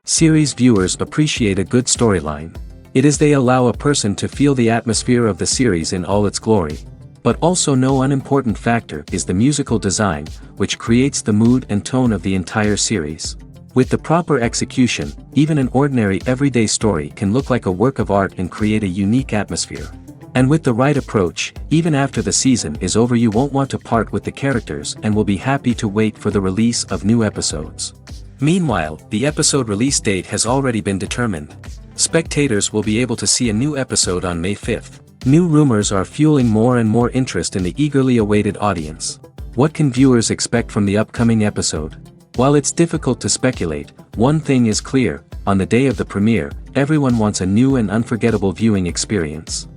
Series viewers appreciate a good storyline. It is they allow a person to feel the atmosphere of the series in all its glory. But also no unimportant factor is the musical design, which creates the mood and tone of the entire series. With the proper execution, even an ordinary everyday story can look like a work of art and create a unique atmosphere. And with the right approach, even after the season is over you won't want to part with the characters and will be happy to wait for the release of new episodes. Meanwhile, the episode release date has already been determined. Spectators will be able to see a new episode on May 5th. New rumors are fueling more and more interest in the eagerly awaited audience. What can viewers expect from the upcoming episode? While it's difficult to speculate, one thing is clear: on the day of the premiere, everyone wants a new and unforgettable viewing experience.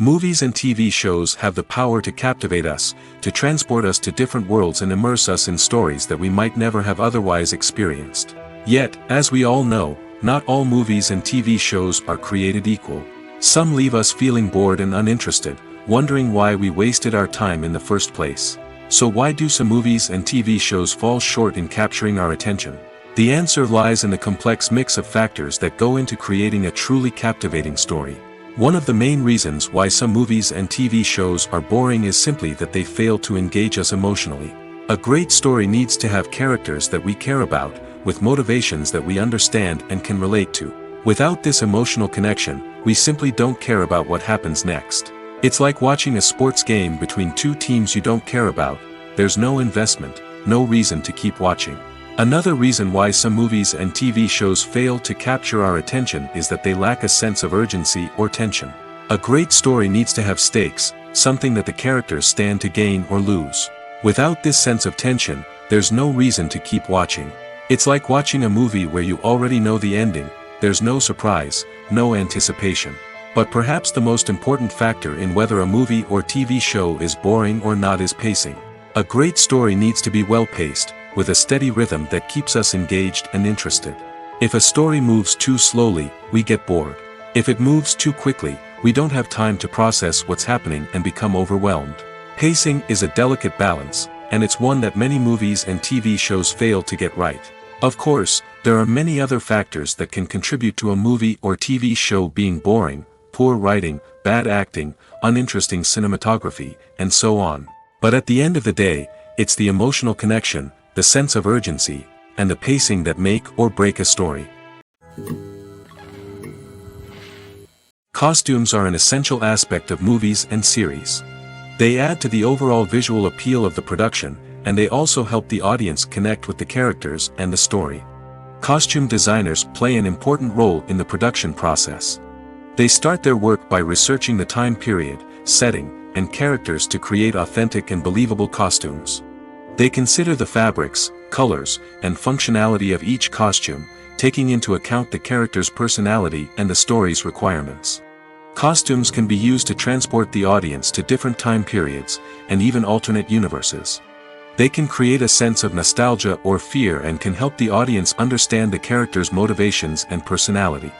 Movies and TV shows have the power to captivate us, to transport us to different worlds and immerse us in stories that we might never have otherwise experienced. Yet, as we all know, not all movies and TV shows are created equal. Some leave us feeling bored and uninterested, wondering why we wasted our time in the first place. So why do some movies and TV shows fall short in capturing our attention? The answer lies in the complex mix of factors that go into creating a truly captivating story. One of the main reasons why some movies and TV shows are boring is simply that they fail to engage us emotionally. A great story needs to have characters that we care about, with motivations that we understand and can relate to. Without this emotional connection, we simply don't care about what happens next. It's like watching a sports game between two teams you don't care about. There's no investment, no reason to keep watching. Another reason why some movies and TV shows fail to capture our attention is that they lack a sense of urgency or tension. A great story needs to have stakes, something that the characters stand to gain or lose. Without this sense of tension, there's no reason to keep watching. It's like watching a movie where you already know the ending. There's no surprise, no anticipation. But perhaps the most important factor in whether a movie or TV show is boring or not is pacing. A great story needs to be well-paced, with a steady rhythm that keeps us engaged and interested. If a story moves too slowly, we get bored. If it moves too quickly, we don't have time to process what's happening and become overwhelmed. Pacing is a delicate balance, and it's one that many movies and TV shows fail to get right. Of course, there are many other factors that can contribute to a movie or TV show being boring: poor writing, bad acting, uninteresting cinematography, and so on. But at the end of the day, it's the emotional connection, the sense of urgency, and the pacing that make or break a story. Costumes are an essential aspect of movies and series. They add to the overall visual appeal of the production, and they also help the audience connect with the characters and the story. Costume designers play an important role in the production process. They start their work by researching the time period, setting, and characters to create authentic and believable costumes. They consider the fabrics, colors, and functionality of each costume, taking into account the character's personality and the story's requirements. Costumes can be used to transport the audience to different time periods, and even alternate universes. They can create a sense of nostalgia or fear and can help the audience understand the character's motivations and personality.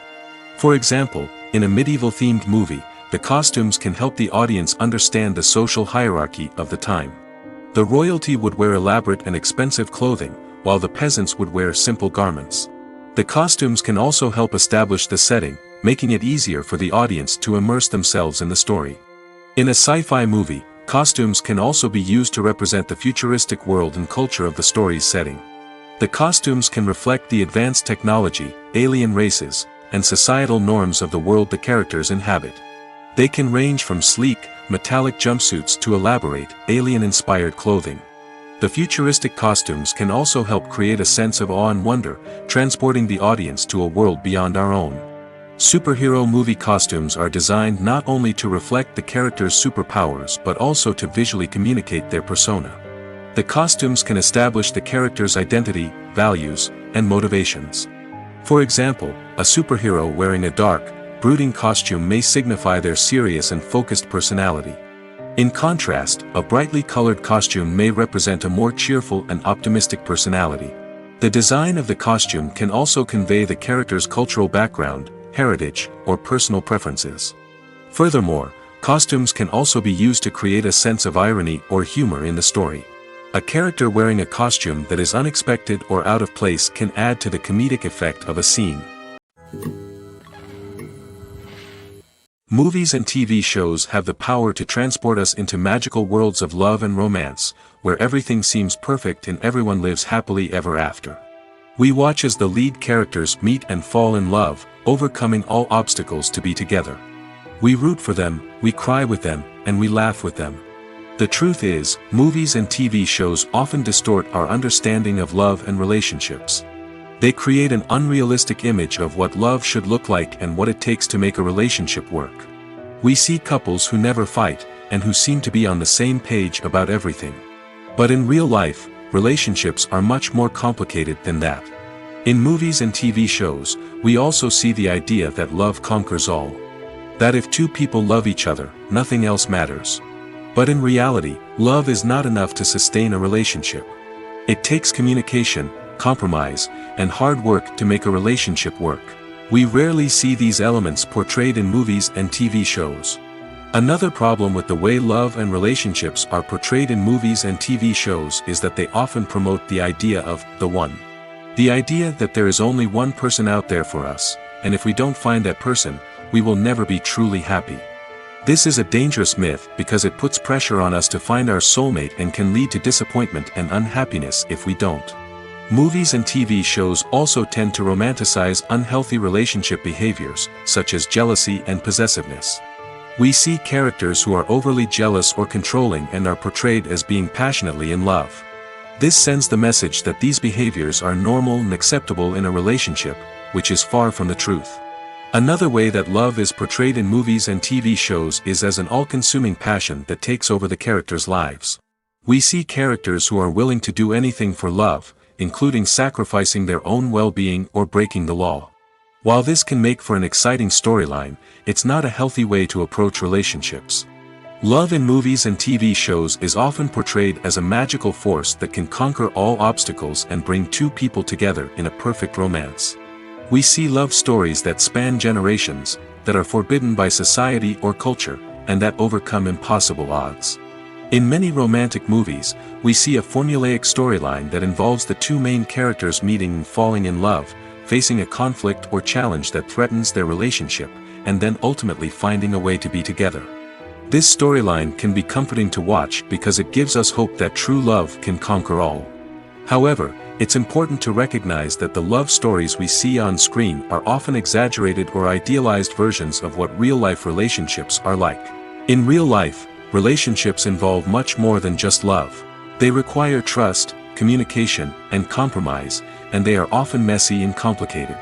For example, in a medieval-themed movie, the costumes can help the audience understand the social hierarchy of the time. The royalty would wear elaborate and expensive clothing, while the peasants would wear simple garments. The costumes can also help establish the setting, making it easier for the audience to immerse themselves in the story. In a sci-fi movie, costumes can also be used to represent the futuristic world and culture of the story's setting. The costumes can reflect the advanced technology, alien races, and societal norms of the world the characters inhabit. They can range from sleek, metallic jumpsuits to elaborate, alien-inspired clothing. The futuristic costumes can also help create a sense of awe and wonder, transporting the audience to a world beyond our own. Superhero movie costumes are designed not only to reflect the character's superpowers but also to visually communicate their persona. The costumes can establish the character's identity, values, and motivations. For example, a superhero wearing a dark, brooding costume may signify their serious and focused personality. In contrast, a brightly colored costume may represent a more cheerful and optimistic personality. The design of the costume can also convey the character's cultural background, heritage, or personal preferences. Furthermore, costumes can also be used to create a sense of irony or humor in the story. A character wearing a costume that is unexpected or out of place can add to the comedic effect of a scene. Movies and TV shows have the power to transport us into magical worlds of love and romance, where everything seems perfect and everyone lives happily ever after. We watch as the lead characters meet and fall in love, overcoming all obstacles to be together. We root for them, we cry with them, and we laugh with them. The truth is, movies and TV shows often distort our understanding of love and relationships. They create an unrealistic image of what love should look like and what it takes to make a relationship work. We see couples who never fight, and who seem to be on the same page about everything. But in real life, relationships are much more complicated than that. In movies and TV shows, we also see the idea that love conquers all. That if two people love each other, nothing else matters. But in reality, love is not enough to sustain a relationship. It takes communication, compromise, and hard work to make a relationship work. We rarely see these elements portrayed in movies and TV shows. Another problem with the way love and relationships are portrayed in movies and TV shows is that they often promote the idea of the one. The idea that there is only one person out there for us, and if we don't find that person, we will never be truly happy. This is a dangerous myth because it puts pressure on us to find our soulmate and can lead to disappointment and unhappiness if we don't. Movies and TV shows also tend to romanticize unhealthy relationship behaviors, such as jealousy and possessiveness. We see characters who are overly jealous or controlling and are portrayed as being passionately in love. This sends the message that these behaviors are normal and acceptable in a relationship, which is far from the truth. Another way that love is portrayed in movies and TV shows is as an all-consuming passion that takes over the characters' lives. We see characters who are willing to do anything for love, including sacrificing their own well-being or breaking the law. While this can make for an exciting storyline, it's not a healthy way to approach relationships. Love in movies and TV shows is often portrayed as a magical force that can conquer all obstacles and bring two people together in a perfect romance. We see love stories that span generations, that are forbidden by society or culture, and that overcome impossible odds. In many romantic movies, we see a formulaic storyline that involves the two main characters meeting and falling in love, facing a conflict or challenge that threatens their relationship, and then ultimately finding a way to be together. This storyline can be comforting to watch because it gives us hope that true love can conquer all. However, it's important to recognize that the love stories we see on screen are often exaggerated or idealized versions of what real-life relationships are like. In real life, relationships involve much more than just love. They require trust, communication, and compromise, and they are often messy and complicated.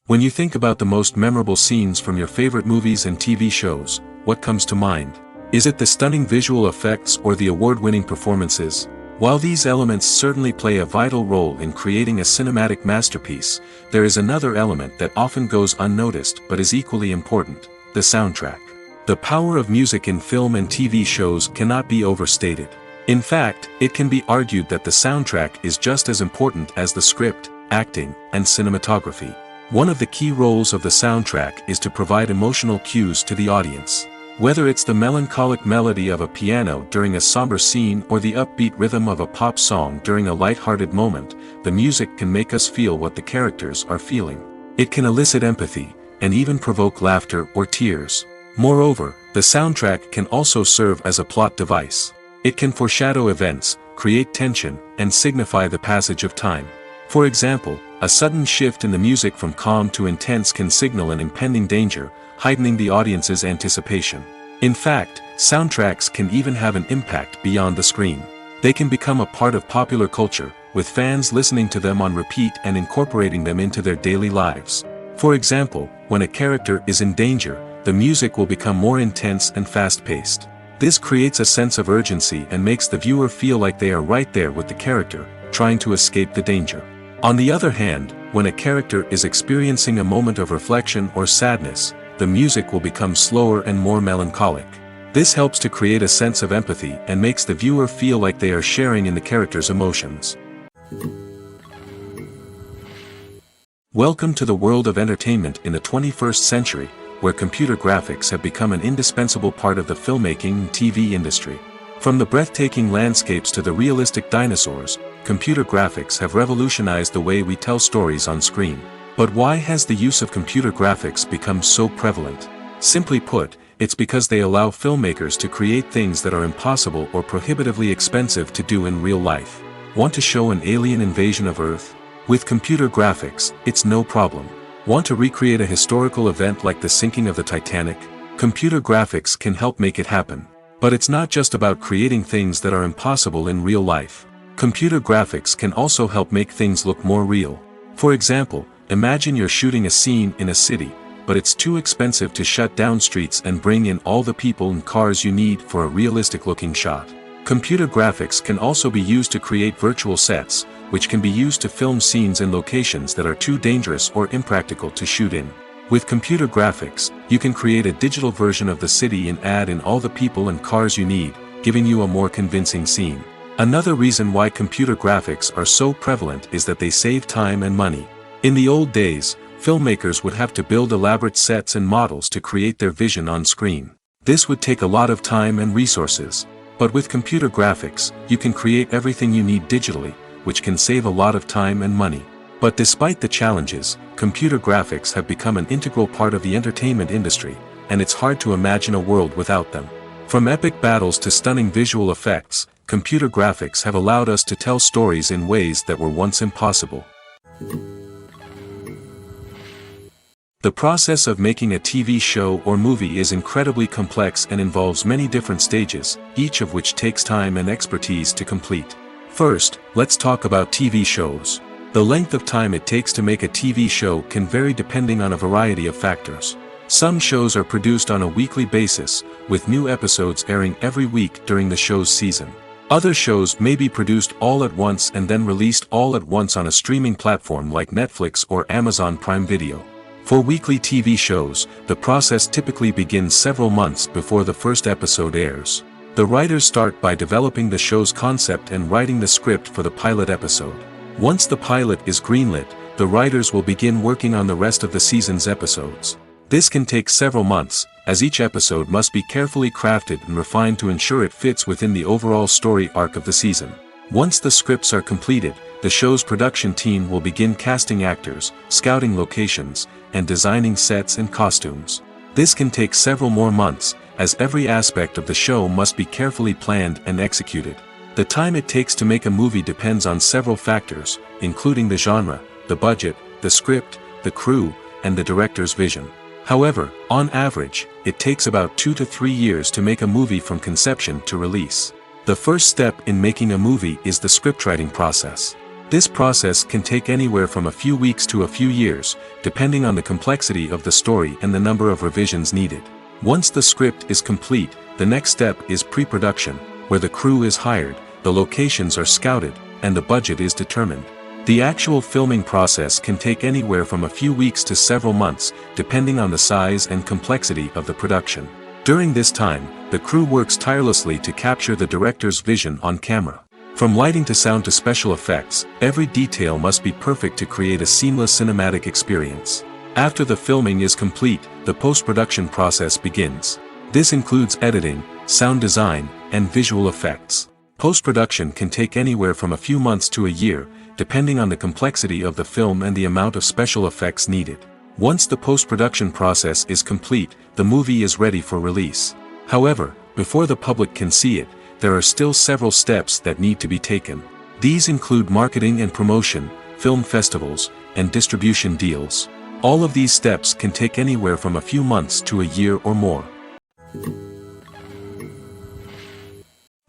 When you think about the most memorable scenes from your favorite movies and TV shows, what comes to mind? Is it the stunning visual effects or the award-winning performances? While these elements certainly play a vital role in creating a cinematic masterpiece, there is another element that often goes unnoticed but is equally important: the soundtrack. The power of music in film and TV shows cannot be overstated. In fact, it can be argued that the soundtrack is just as important as the script, acting, and cinematography. One of the key roles of the soundtrack is to provide emotional cues to the audience. Whether it's the melancholic melody of a piano during a somber scene or the upbeat rhythm of a pop song during a light-hearted moment, the music can make us feel what the characters are feeling. It can elicit empathy, and even provoke laughter or tears. Moreover, the soundtrack can also serve as a plot device. It can foreshadow events, create tension, and signify the passage of time. For example, a sudden shift in the music from calm to intense can signal an impending danger, heightening the audience's anticipation. In fact, soundtracks can even have an impact beyond the screen. They can become a part of popular culture, with fans listening to them on repeat and incorporating them into their daily lives. For example, when a character is in danger, the music will become more intense and fast-paced. This creates a sense of urgency and makes the viewer feel like they are right there with the character, trying to escape the danger. On the other hand, when a character is experiencing a moment of reflection or sadness, the music will become slower and more melancholic. This helps to create a sense of empathy and makes the viewer feel like they are sharing in the character's emotions. Welcome to the world of entertainment in the 21st century, where computer graphics have become an indispensable part of the filmmaking and TV industry. From the breathtaking landscapes to the realistic dinosaurs, computer graphics have revolutionized the way we tell stories on screen. But why has the use of computer graphics become so prevalent? Simply put, it's because they allow filmmakers to create things that are impossible or prohibitively expensive to do in real life. Want to show an alien invasion of Earth? With computer graphics, it's no problem. Want to recreate a historical event like the sinking of the Titanic? Computer graphics can help make it happen. But it's not just about creating things that are impossible in real life. Computer graphics can also help make things look more real. For example, imagine you're shooting a scene in a city, but it's too expensive to shut down streets and bring in all the people and cars you need for a realistic-looking shot. Computer graphics can also be used to create virtual sets, which can be used to film scenes in locations that are too dangerous or impractical to shoot in. With computer graphics, you can create a digital version of the city and add in all the people and cars you need, giving you a more convincing scene. Another reason why computer graphics are so prevalent is that they save time and money. In the old days, filmmakers would have to build elaborate sets and models to create their vision on screen. This would take a lot of time and resources. But with computer graphics, you can create everything you need digitally, which can save a lot of time and money. But despite the challenges, computer graphics have become an integral part of the entertainment industry, and it's hard to imagine a world without them. From epic battles to stunning visual effects, computer graphics have allowed us to tell stories in ways that were once impossible. The process of making a TV show or movie is incredibly complex and involves many different stages, each of which takes time and expertise to complete. First, let's talk about TV shows. The length of time it takes to make a TV show can vary depending on a variety of factors. Some shows are produced on a weekly basis, with new episodes airing every week during the show's season. Other shows may be produced all at once and then released all at once on a streaming platform like Netflix or Amazon Prime Video. For weekly TV shows, the process typically begins several months before the first episode airs. The writers start by developing the show's concept and writing the script for the pilot episode. Once the pilot is greenlit, the writers will begin working on the rest of the season's episodes. This can take several months, as each episode must be carefully crafted and refined to ensure it fits within the overall story arc of the season. Once the scripts are completed, the show's production team will begin casting actors, scouting locations, and designing sets and costumes. This can take several more months, as every aspect of the show must be carefully planned and executed. The time it takes to make a movie depends on several factors, including the genre, the budget, the script, the crew, and the director's vision. However, on average, it takes about 2 to 3 years to make a movie from conception to release. The first step in making a movie is the scriptwriting process. This process can take anywhere from a few weeks to a few years, depending on the complexity of the story and the number of revisions needed. Once the script is complete, the next step is pre-production, where the crew is hired, the locations are scouted, and the budget is determined. The actual filming process can take anywhere from a few weeks to several months, depending on the size and complexity of the production. During this time, the crew works tirelessly to capture the director's vision on camera. From lighting to sound to special effects, every detail must be perfect to create a seamless cinematic experience. After the filming is complete, the post-production process begins. This includes editing, sound design, and visual effects. Post-production can take anywhere from a few months to a year, depending on the complexity of the film and the amount of special effects needed. Once the post-production process is complete, the movie is ready for release. However, before the public can see it, there are still several steps that need to be taken. These include marketing and promotion, film festivals, and distribution deals. All of these steps can take anywhere from a few months to a year or more.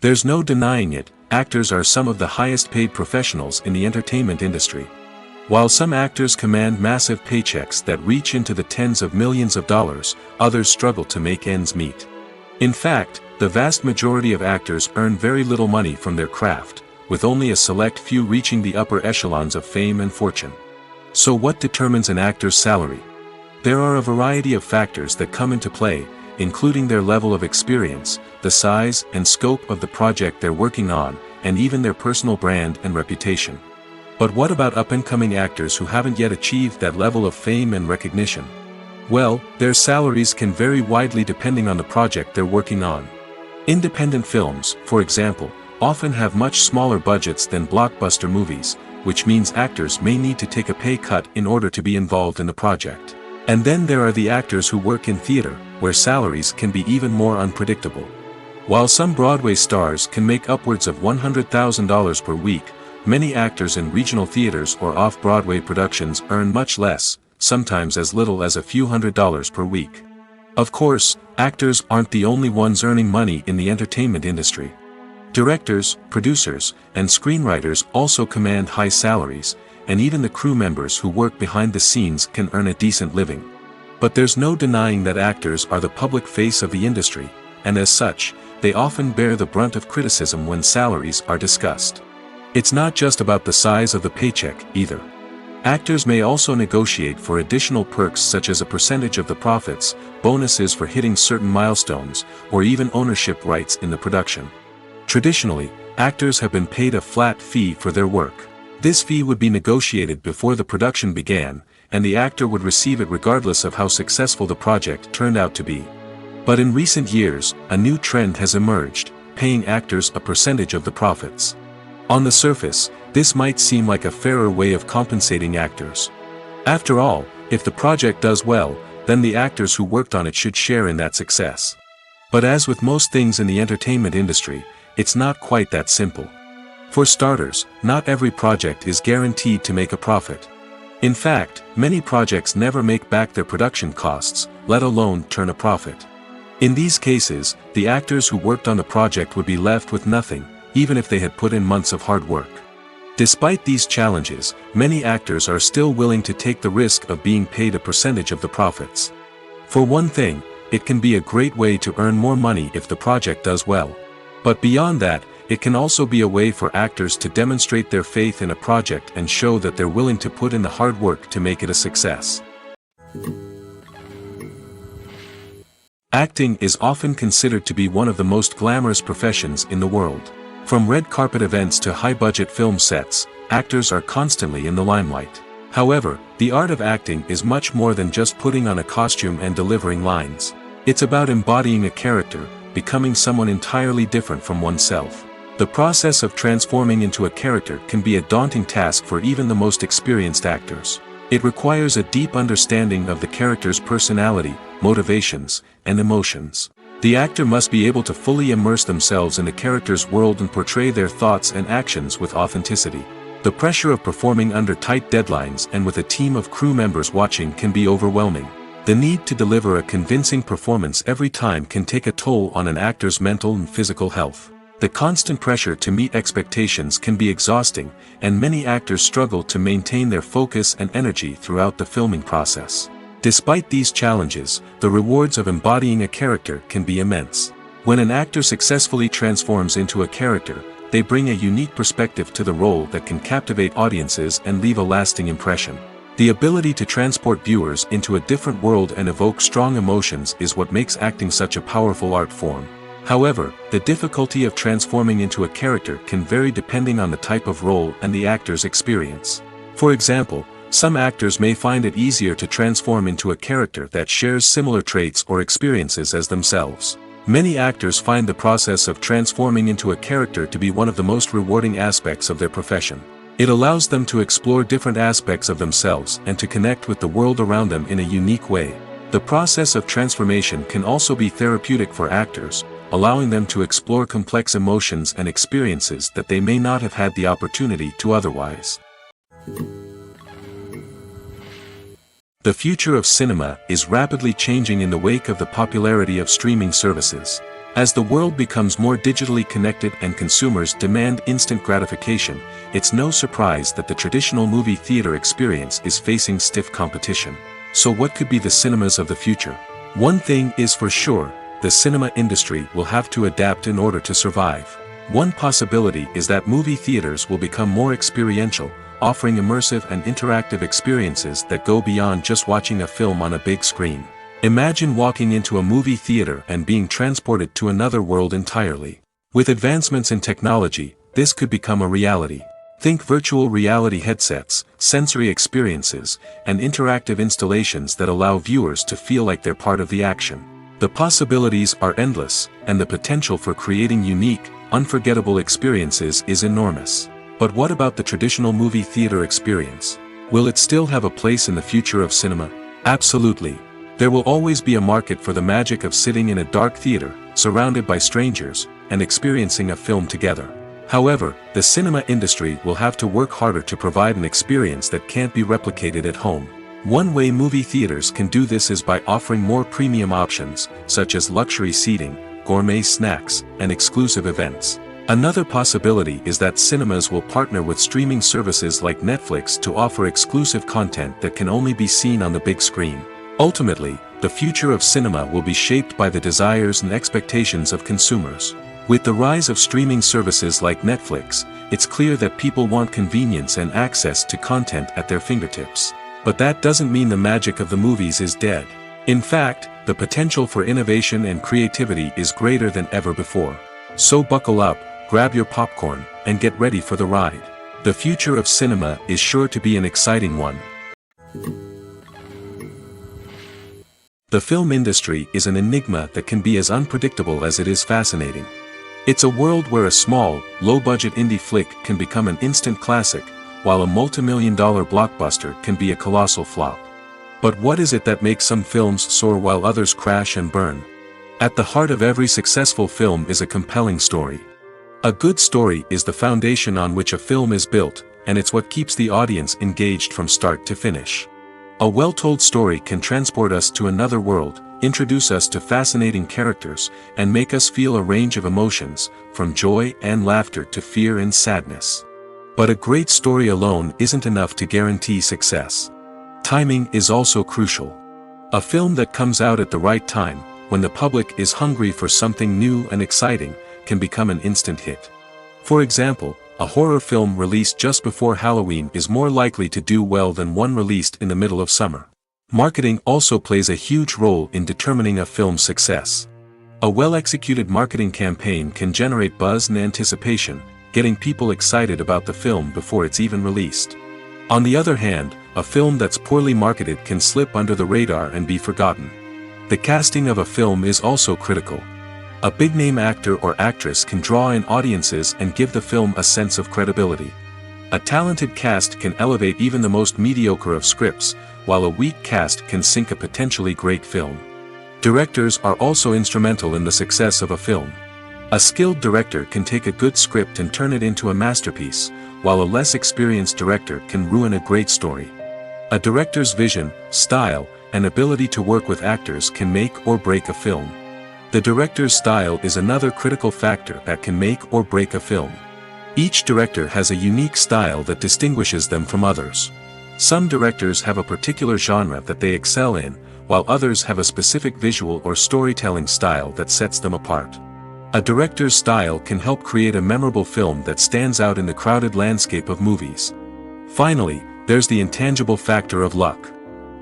There's no denying it, actors are some of the highest paid professionals in the entertainment industry. While some actors command massive paychecks that reach into the tens of millions of dollars, others struggle to make ends meet. In fact, the vast majority of actors earn very little money from their craft, with only a select few reaching the upper echelons of fame and fortune. So what determines an actor's salary? There are a variety of factors that come into play, including their level of experience, the size and scope of the project they're working on, and even their personal brand and reputation. But what about up-and-coming actors who haven't yet achieved that level of fame and recognition? Well, their salaries can vary widely depending on the project they're working on. Independent films, for example, often have much smaller budgets than blockbuster movies, which means actors may need to take a pay cut in order to be involved in the project. And then there are the actors who work in theater, where salaries can be even more unpredictable. While some Broadway stars can make upwards of $100,000 per week, many actors in regional theaters or off-Broadway productions earn much less, sometimes as little as a few $100s per week. Of course, actors aren't the only ones earning money in the entertainment industry. Directors, producers, and screenwriters also command high salaries, and even the crew members who work behind the scenes can earn a decent living. But there's no denying that actors are the public face of the industry, and as such, they often bear the brunt of criticism when salaries are discussed. It's not just about the size of the paycheck, either. Actors may also negotiate for additional perks such as a percentage of the profits, bonuses for hitting certain milestones, or even ownership rights in the production. Traditionally, actors have been paid a flat fee for their work. This fee would be negotiated before the production began, and the actor would receive it regardless of how successful the project turned out to be. But in recent years, a new trend has emerged, paying actors a percentage of the profits. On the surface, this might seem like a fairer way of compensating actors. After all, if the project does well, then the actors who worked on it should share in that success. But as with most things in the entertainment industry, it's not quite that simple. For starters, not every project is guaranteed to make a profit. In fact, many projects never make back their production costs, let alone turn a profit. In these cases, the actors who worked on the project would be left with nothing, even if they had put in months of hard work. Despite these challenges, many actors are still willing to take the risk of being paid a percentage of the profits. For one thing, it can be a great way to earn more money if the project does well. But beyond that, it can also be a way for actors to demonstrate their faith in a project and show that they're willing to put in the hard work to make it a success. Acting is often considered to be one of the most glamorous professions in the world. From red carpet events to high-budget film sets, actors are constantly in the limelight. However, the art of acting is much more than just putting on a costume and delivering lines. It's about embodying a character, becoming someone entirely different from oneself. The process of transforming into a character can be a daunting task for even the most experienced actors. It requires a deep understanding of the character's personality, motivations, and emotions. The actor must be able to fully immerse themselves in the character's world and portray their thoughts and actions with authenticity. The pressure of performing under tight deadlines and with a team of crew members watching can be overwhelming. The need to deliver a convincing performance every time can take a toll on an actor's mental and physical health. The constant pressure to meet expectations can be exhausting, and many actors struggle to maintain their focus and energy throughout the filming process. Despite these challenges, the rewards of embodying a character can be immense. When an actor successfully transforms into a character, they bring a unique perspective to the role that can captivate audiences and leave a lasting impression. The ability to transport viewers into a different world and evoke strong emotions is what makes acting such a powerful art form. However, the difficulty of transforming into a character can vary depending on the type of role and the actor's experience. For example, some actors may find it easier to transform into a character that shares similar traits or experiences as themselves. Many actors find the process of transforming into a character to be one of the most rewarding aspects of their profession. It allows them to explore different aspects of themselves and to connect with the world around them in a unique way. The process of transformation can also be therapeutic for actors, allowing them to explore complex emotions and experiences that they may not have had the opportunity to otherwise. The future of cinema is rapidly changing in the wake of the popularity of streaming services. As the world becomes more digitally connected and consumers demand instant gratification, it's no surprise that the traditional movie theater experience is facing stiff competition. So what could be the cinemas of the future? One thing is for sure, the cinema industry will have to adapt in order to survive. One possibility is that movie theaters will become more experiential, offering immersive and interactive experiences that go beyond just watching a film on a big screen. Imagine walking into a movie theater and being transported to another world entirely. With advancements in technology, this could become a reality. Think virtual reality headsets, sensory experiences, and interactive installations that allow viewers to feel like they're part of the action. The possibilities are endless, and the potential for creating unique, unforgettable experiences is enormous. But what about the traditional movie theater experience? Will it still have a place in the future of cinema? Absolutely. There will always be a market for the magic of sitting in a dark theater, surrounded by strangers, and experiencing a film together. However, the cinema industry will have to work harder to provide an experience that can't be replicated at home. One way movie theaters can do this is by offering more premium options, such as luxury seating, gourmet snacks, and exclusive events. Another possibility is that cinemas will partner with streaming services like Netflix to offer exclusive content that can only be seen on the big screen. Ultimately, the future of cinema will be shaped by the desires and expectations of consumers. With the rise of streaming services like Netflix, it's clear that people want convenience and access to content at their fingertips. But that doesn't mean the magic of the movies is dead. In fact, the potential for innovation and creativity is greater than ever before. So buckle up, grab your popcorn, and get ready for the ride. The future of cinema is sure to be an exciting one. The film industry is an enigma that can be as unpredictable as it is fascinating. It's a world where a small, low-budget indie flick can become an instant classic, while a multi-million-dollar blockbuster can be a colossal flop. But what is it that makes some films soar while others crash and burn? At the heart of every successful film is a compelling story. A good story is the foundation on which a film is built, and it's what keeps the audience engaged from start to finish. A well-told story can transport us to another world, introduce us to fascinating characters, and make us feel a range of emotions, from joy and laughter to fear and sadness. But a great story alone isn't enough to guarantee success. Timing is also crucial. A film that comes out at the right time, when the public is hungry for something new and exciting, can become an instant hit. For example, a horror film released just before Halloween is more likely to do well than one released in the middle of summer. Marketing also plays a huge role in determining a film's success. A well-executed marketing campaign can generate buzz and anticipation, getting people excited about the film before it's even released. On the other hand, a film that's poorly marketed can slip under the radar and be forgotten. The casting of a film is also critical. A big-name actor or actress can draw in audiences and give the film a sense of credibility. A talented cast can elevate even the most mediocre of scripts, while a weak cast can sink a potentially great film. Directors are also instrumental in the success of a film. A skilled director can take a good script and turn it into a masterpiece, while a less experienced director can ruin a great story. A director's vision, style, and ability to work with actors can make or break a film. The director's style is another critical factor that can make or break a film. Each director has a unique style that distinguishes them from others. Some directors have a particular genre that they excel in, while others have a specific visual or storytelling style that sets them apart. A director's style can help create a memorable film that stands out in the crowded landscape of movies. Finally, there's the intangible factor of luck.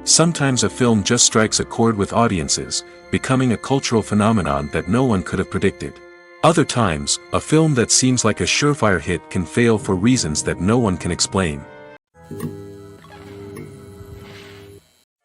Sometimes a film just strikes a chord with audiences, becoming a cultural phenomenon that no one could have predicted. Other times, a film that seems like a surefire hit can fail for reasons that no one can explain.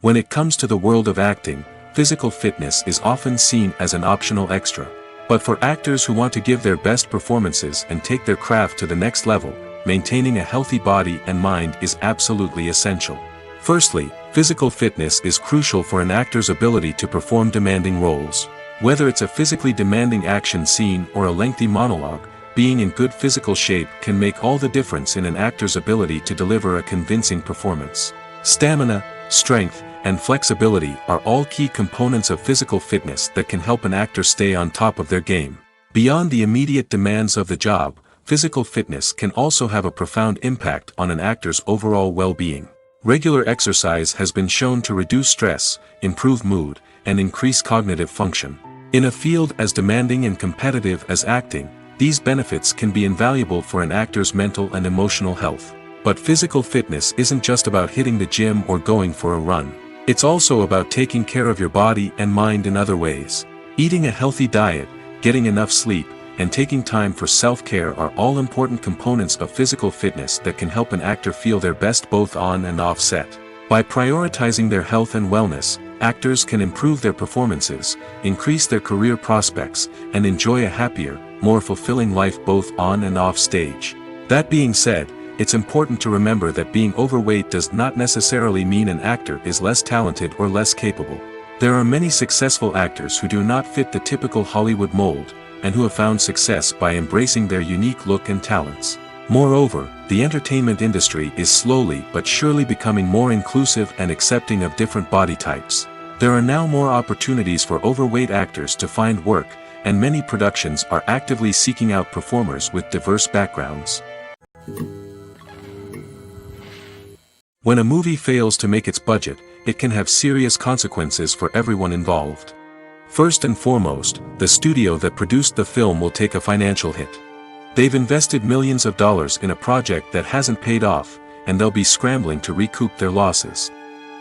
When it comes to the world of acting, physical fitness is often seen as an optional extra. But for actors who want to give their best performances and take their craft to the next level, maintaining a healthy body and mind is absolutely essential. Firstly, physical fitness is crucial for an actor's ability to perform demanding roles. Whether it's a physically demanding action scene or a lengthy monologue, being in good physical shape can make all the difference in an actor's ability to deliver a convincing performance. Stamina, strength, and flexibility are all key components of physical fitness that can help an actor stay on top of their game. Beyond the immediate demands of the job, physical fitness can also have a profound impact on an actor's overall well-being. Regular exercise has been shown to reduce stress, improve mood, and increase cognitive function. In a field as demanding and competitive as acting, these benefits can be invaluable for an actor's mental and emotional health. But physical fitness isn't just about hitting the gym or going for a run. It's also about taking care of your body and mind in other ways. Eating a healthy diet, getting enough sleep, and taking time for self-care are all important components of physical fitness that can help an actor feel their best both on and off set. By prioritizing their health and wellness, actors can improve their performances, increase their career prospects, and enjoy a happier, more fulfilling life both on and off stage. That being said, it's important to remember that being overweight does not necessarily mean an actor is less talented or less capable. There are many successful actors who do not fit the typical Hollywood mold, and who have found success by embracing their unique look and talents. Moreover, the entertainment industry is slowly but surely becoming more inclusive and accepting of different body types. There are now more opportunities for overweight actors to find work, and many productions are actively seeking out performers with diverse backgrounds. When a movie fails to make its budget, it can have serious consequences for everyone involved. First and foremost, the studio that produced the film will take a financial hit. They've invested millions of dollars in a project that hasn't paid off, and they'll be scrambling to recoup their losses.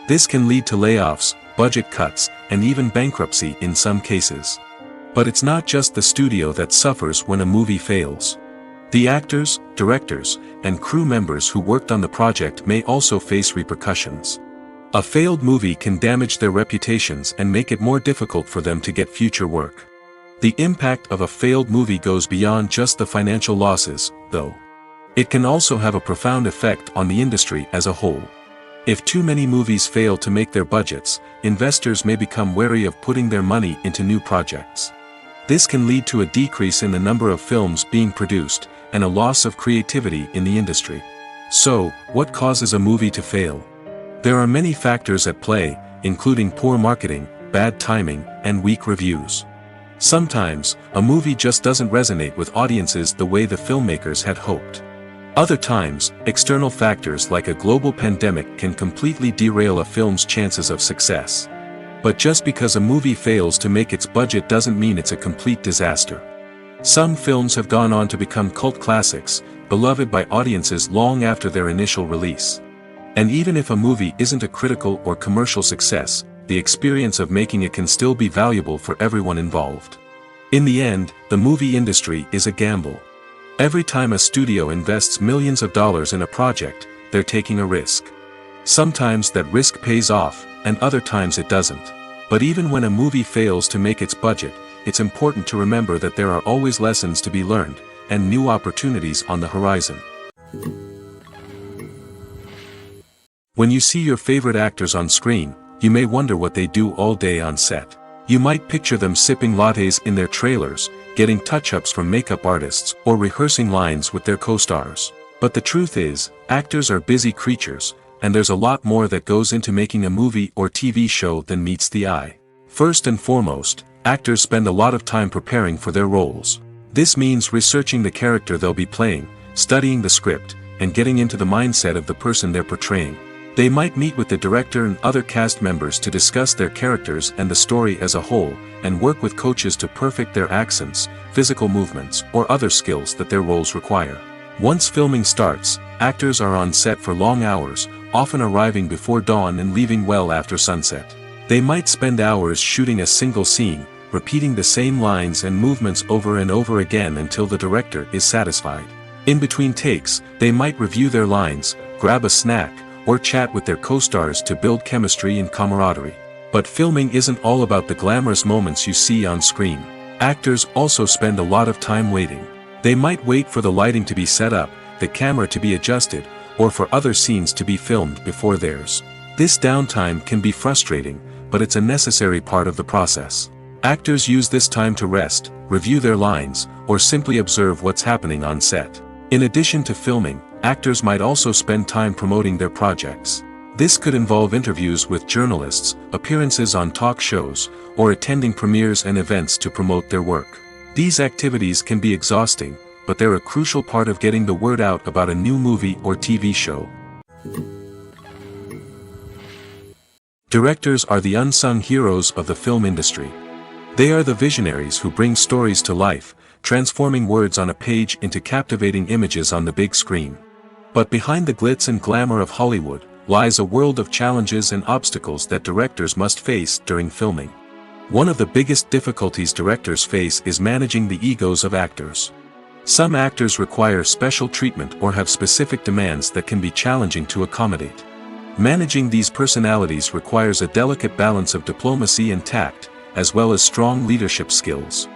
This can lead to layoffs, budget cuts, and even bankruptcy in some cases. But it's not just the studio that suffers when a movie fails. The actors, directors, and crew members who worked on the project may also face repercussions. A failed movie can damage their reputations and make it more difficult for them to get future work. The impact of a failed movie goes beyond just the financial losses, though. It can also have a profound effect on the industry as a whole. If too many movies fail to make their budgets, investors may become wary of putting their money into new projects. This can lead to a decrease in the number of films being produced, and a loss of creativity in the industry. So, what causes a movie to fail? There are many factors at play, including poor marketing, bad timing, and weak reviews. Sometimes, a movie just doesn't resonate with audiences the way the filmmakers had hoped. Other times, external factors like a global pandemic can completely derail a film's chances of success. But just because a movie fails to make its budget doesn't mean it's a complete disaster. Some films have gone on to become cult classics, beloved by audiences long after their initial release. And even if a movie isn't a critical or commercial success, the experience of making it can still be valuable for everyone involved. In the end, the movie industry is a gamble. Every time a studio invests millions of dollars in a project, they're taking a risk. Sometimes that risk pays off, and other times it doesn't. But even when a movie fails to make its budget, it's important to remember that there are always lessons to be learned, and new opportunities on the horizon. When you see your favorite actors on screen, you may wonder what they do all day on set. You might picture them sipping lattes in their trailers, getting touch-ups from makeup artists, or rehearsing lines with their co-stars. But the truth is, actors are busy creatures, and there's a lot more that goes into making a movie or TV show than meets the eye. First and foremost, actors spend a lot of time preparing for their roles. This means researching the character they'll be playing, studying the script, and getting into the mindset of the person they're portraying. They might meet with the director and other cast members to discuss their characters and the story as a whole, and work with coaches to perfect their accents, physical movements, or other skills that their roles require. Once filming starts, actors are on set for long hours, often arriving before dawn and leaving well after sunset. They might spend hours shooting a single scene, repeating the same lines and movements over and over again until the director is satisfied. In between takes, they might review their lines, grab a snack, or chat with their co-stars to build chemistry and camaraderie. But filming isn't all about the glamorous moments you see on screen. Actors also spend a lot of time waiting. They might wait for the lighting to be set up, the camera to be adjusted, or for other scenes to be filmed before theirs. This downtime can be frustrating, but it's a necessary part of the process. Actors use this time to rest, review their lines, or simply observe what's happening on set. In addition to filming, actors might also spend time promoting their projects. This could involve interviews with journalists, appearances on talk shows, or attending premieres and events to promote their work. These activities can be exhausting, but they're a crucial part of getting the word out about a new movie or TV show. Directors are the unsung heroes of the film industry. They are the visionaries who bring stories to life, transforming words on a page into captivating images on the big screen. But behind the glitz and glamour of Hollywood, lies a world of challenges and obstacles that directors must face during filming. One of the biggest difficulties directors face is managing the egos of actors. Some actors require special treatment or have specific demands that can be challenging to accommodate. Managing these personalities requires a delicate balance of diplomacy and tact, as well as strong leadership skills.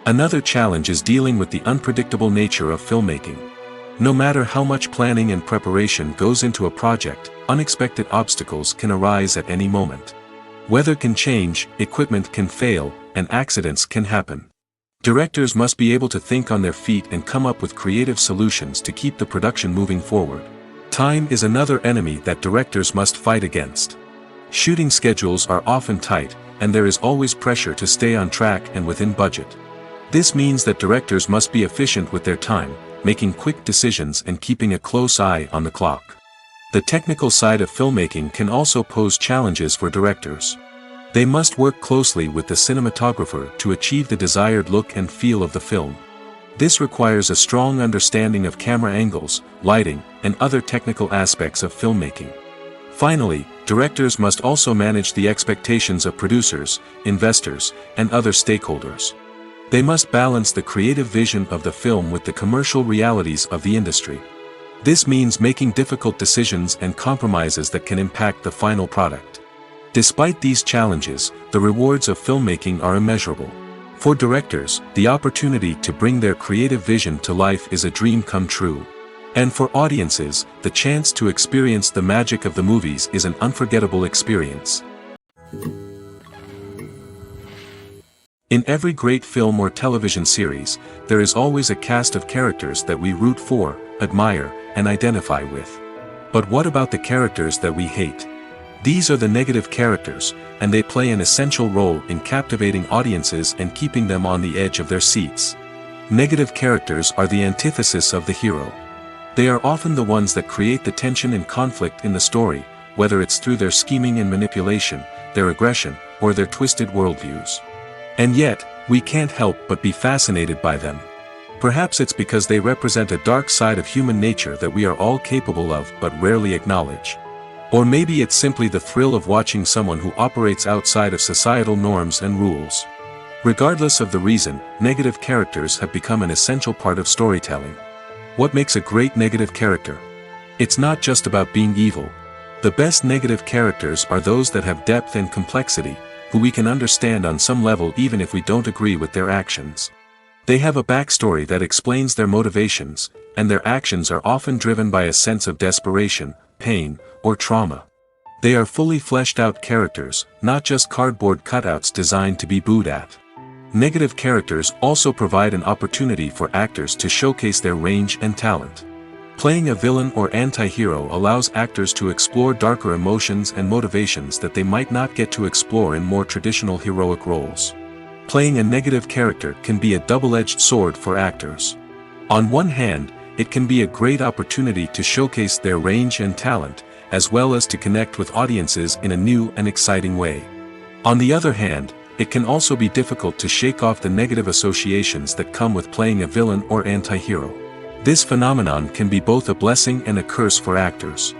Another challenge is dealing with the unpredictable nature of filmmaking. No matter how much planning and preparation goes into a project, unexpected obstacles can arise at any moment. Weather can change, equipment can fail, and accidents can happen. Directors must be able to think on their feet and come up with creative solutions to keep the production moving forward. Time is another enemy that directors must fight against. Shooting schedules are often tight, and there is always pressure to stay on track and within budget. This means that directors must be efficient with their time, making quick decisions and keeping a close eye on the clock. The technical side of filmmaking can also pose challenges for directors. They must work closely with the cinematographer to achieve the desired look and feel of the film. This requires a strong understanding of camera angles, lighting, and other technical aspects of filmmaking. Finally, directors must also manage the expectations of producers, investors, and other stakeholders. They must balance the creative vision of the film with the commercial realities of the industry. This means making difficult decisions and compromises that can impact the final product. Despite these challenges, the rewards of filmmaking are immeasurable. For directors, the opportunity to bring their creative vision to life is a dream come true. And for audiences, the chance to experience the magic of the movies is an unforgettable experience. In every great film or television series, there is always a cast of characters that we root for, admire, and identify with. But what about the characters that we hate? These are the negative characters, and they play an essential role in captivating audiences and keeping them on the edge of their seats. Negative characters are the antithesis of the hero. They are often the ones that create the tension and conflict in the story, whether it's through their scheming and manipulation, their aggression, or their twisted worldviews. And yet, we can't help but be fascinated by them. Perhaps it's because they represent a dark side of human nature that we are all capable of but rarely acknowledge. Or maybe it's simply the thrill of watching someone who operates outside of societal norms and rules. Regardless of the reason, negative characters have become an essential part of storytelling. What makes a great negative character? It's not just about being evil. The best negative characters are those that have depth and complexity, who we can understand on some level even if we don't agree with their actions. They have a backstory that explains their motivations, and their actions are often driven by a sense of desperation, pain, or trauma. They are fully fleshed out characters, not just cardboard cutouts designed to be booed at. Negative characters also provide an opportunity for actors to showcase their range and talent. Playing a villain or anti-hero allows actors to explore darker emotions and motivations that they might not get to explore in more traditional heroic roles. Playing a negative character can be a double-edged sword for actors. On one hand, it can be a great opportunity to showcase their range and talent, as well as to connect with audiences in a new and exciting way. On the other hand, it can also be difficult to shake off the negative associations that come with playing a villain or anti-hero. This phenomenon can be both a blessing and a curse for actors.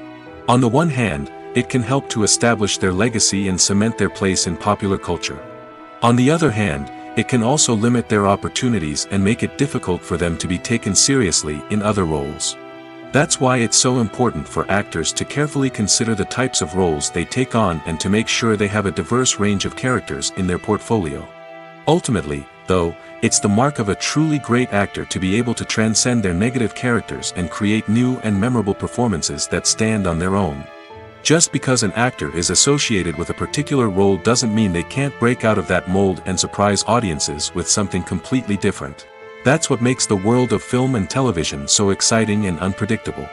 On the one hand, it can help to establish their legacy and cement their place in popular culture. On the other hand, it can also limit their opportunities and make it difficult for them to be taken seriously in other roles. That's why it's so important for actors to carefully consider the types of roles they take on and to make sure they have a diverse range of characters in their portfolio. Ultimately, though, it's the mark of a truly great actor to be able to transcend their negative characters and create new and memorable performances that stand on their own. Just because an actor is associated with a particular role doesn't mean they can't break out of that mold and surprise audiences with something completely different. That's what makes the world of film and television so exciting and unpredictable.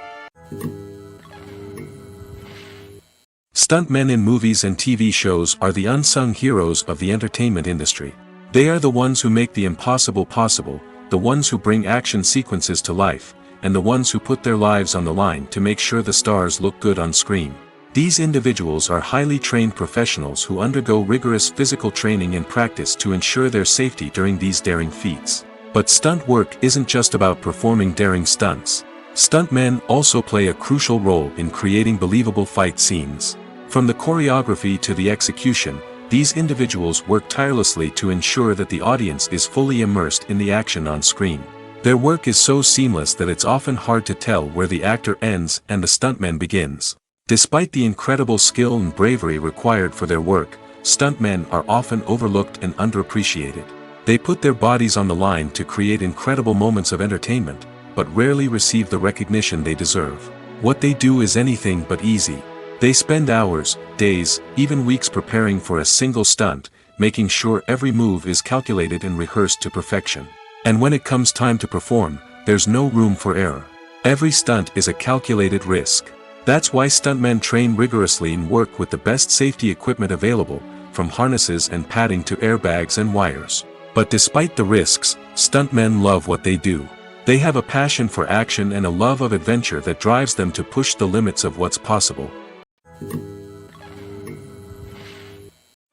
Stuntmen in movies and TV shows are the unsung heroes of the entertainment industry. They are the ones who make the impossible possible, the ones who bring action sequences to life, and the ones who put their lives on the line to make sure the stars look good on screen. These individuals are highly trained professionals who undergo rigorous physical training and practice to ensure their safety during these daring feats. But stunt work isn't just about performing daring stunts. Stuntmen also play a crucial role in creating believable fight scenes. From the choreography to the execution, These individuals work tirelessly to ensure that the audience is fully immersed in the action on screen. Their work is so seamless that it's often hard to tell where the actor ends and the stuntman begins. Despite the incredible skill and bravery required for their work, stuntmen are often overlooked and underappreciated. They put their bodies on the line to create incredible moments of entertainment, but rarely receive the recognition they deserve. What they do is anything but easy. They spend hours, days, even weeks preparing for a single stunt, making sure every move is calculated and rehearsed to perfection. And when it comes time to perform, there's no room for error. Every stunt is a calculated risk. That's why stuntmen train rigorously and work with the best safety equipment available, from harnesses and padding to airbags and wires. But despite the risks, stuntmen love what they do. They have a passion for action and a love of adventure that drives them to push the limits of what's possible.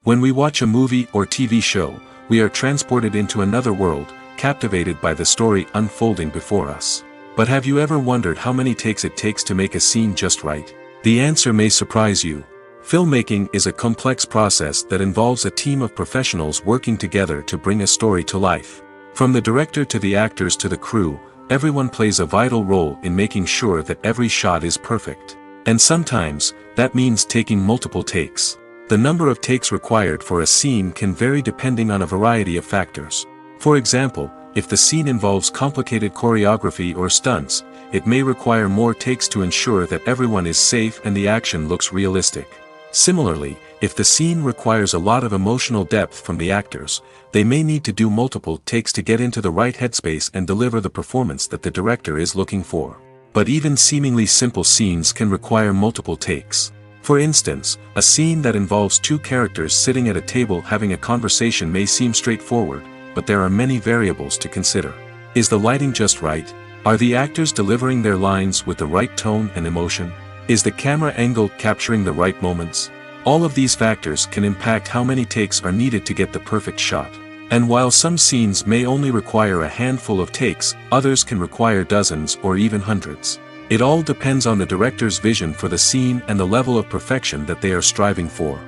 When we watch a movie or TV show, we are transported into another world, captivated by the story unfolding before us. But have you ever wondered how many takes it takes to make a scene just right? The answer may surprise you. Filmmaking is a complex process that involves a team of professionals working together to bring a story to life. From the director to the actors to the crew, everyone plays a vital role in making sure that every shot is perfect. And sometimes, that means taking multiple takes. The number of takes required for a scene can vary depending on a variety of factors. For example, if the scene involves complicated choreography or stunts, it may require more takes to ensure that everyone is safe and the action looks realistic. Similarly, if the scene requires a lot of emotional depth from the actors, they may need to do multiple takes to get into the right headspace and deliver the performance that the director is looking for. But even seemingly simple scenes can require multiple takes. For instance, a scene that involves two characters sitting at a table having a conversation may seem straightforward, but there are many variables to consider. Is the lighting just right? Are the actors delivering their lines with the right tone and emotion? Is the camera angle capturing the right moments? All of these factors can impact how many takes are needed to get the perfect shot. And while some scenes may only require a handful of takes, others can require dozens or even hundreds. It all depends on the director's vision for the scene and the level of perfection that they are striving for.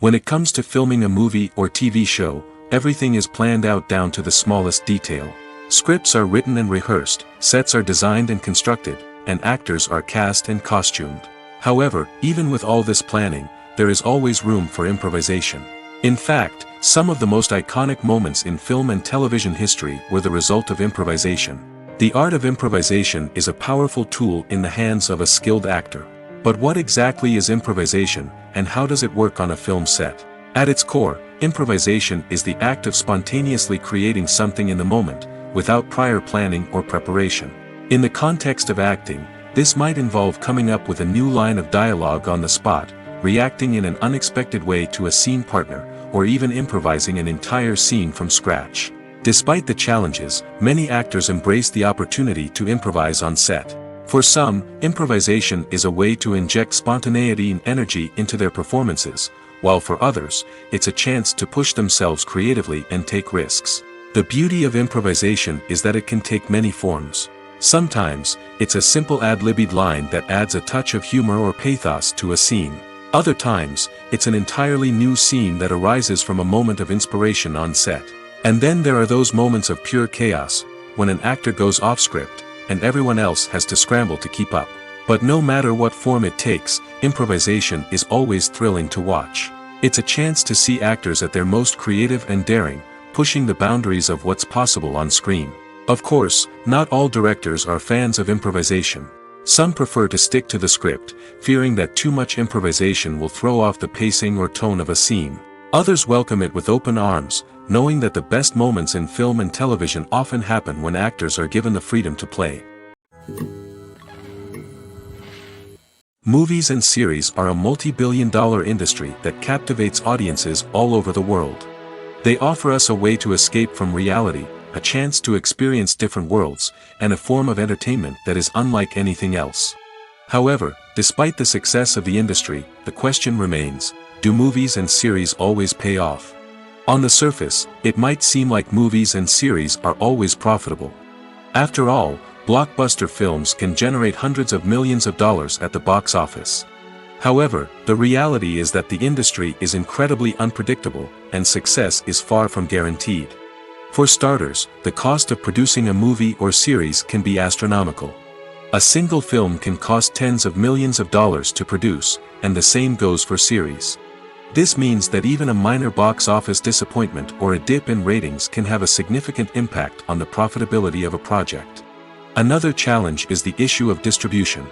When it comes to filming a movie or TV show, everything is planned out down to the smallest detail. Scripts are written and rehearsed, sets are designed and constructed, and actors are cast and costumed. However, even with all this planning, there is always room for improvisation. In fact, some of the most iconic moments in film and television history were the result of improvisation. The art of improvisation is a powerful tool in the hands of a skilled actor. But what exactly is improvisation, and how does it work on a film set? At its core, improvisation is the act of spontaneously creating something in the moment, without prior planning or preparation. In the context of acting, this might involve coming up with a new line of dialogue on the spot, reacting in an unexpected way to a scene partner, or even improvising an entire scene from scratch. Despite the challenges, many actors embrace the opportunity to improvise on set. For some, improvisation is a way to inject spontaneity and energy into their performances, while for others, it's a chance to push themselves creatively and take risks. The beauty of improvisation is that it can take many forms. Sometimes, it's a simple ad-libbed line that adds a touch of humor or pathos to a scene. Other times, it's an entirely new scene that arises from a moment of inspiration on set. And then there are those moments of pure chaos, when an actor goes off script, and everyone else has to scramble to keep up. But no matter what form it takes, improvisation is always thrilling to watch. It's a chance to see actors at their most creative and daring, pushing the boundaries of what's possible on screen. Of course, not all directors are fans of improvisation. Some prefer to stick to the script, fearing that too much improvisation will throw off the pacing or tone of a scene. Others welcome it with open arms, knowing that the best moments in film and television often happen when actors are given the freedom to play. Movies and series are a multi-billion-dollar industry that captivates audiences all over the world. They offer us a way to escape from reality, a chance to experience different worlds, and a form of entertainment that is unlike anything else. However, despite the success of the industry, the question remains, do movies and series always pay off? On the surface, it might seem like movies and series are always profitable. After all, blockbuster films can generate hundreds of millions of dollars at the box office. However, the reality is that the industry is incredibly unpredictable, and success is far from guaranteed. For starters, the cost of producing a movie or series can be astronomical. A single film can cost tens of millions of dollars to produce, and the same goes for series. This means that even a minor box office disappointment or a dip in ratings can have a significant impact on the profitability of a project. Another challenge is the issue of distribution.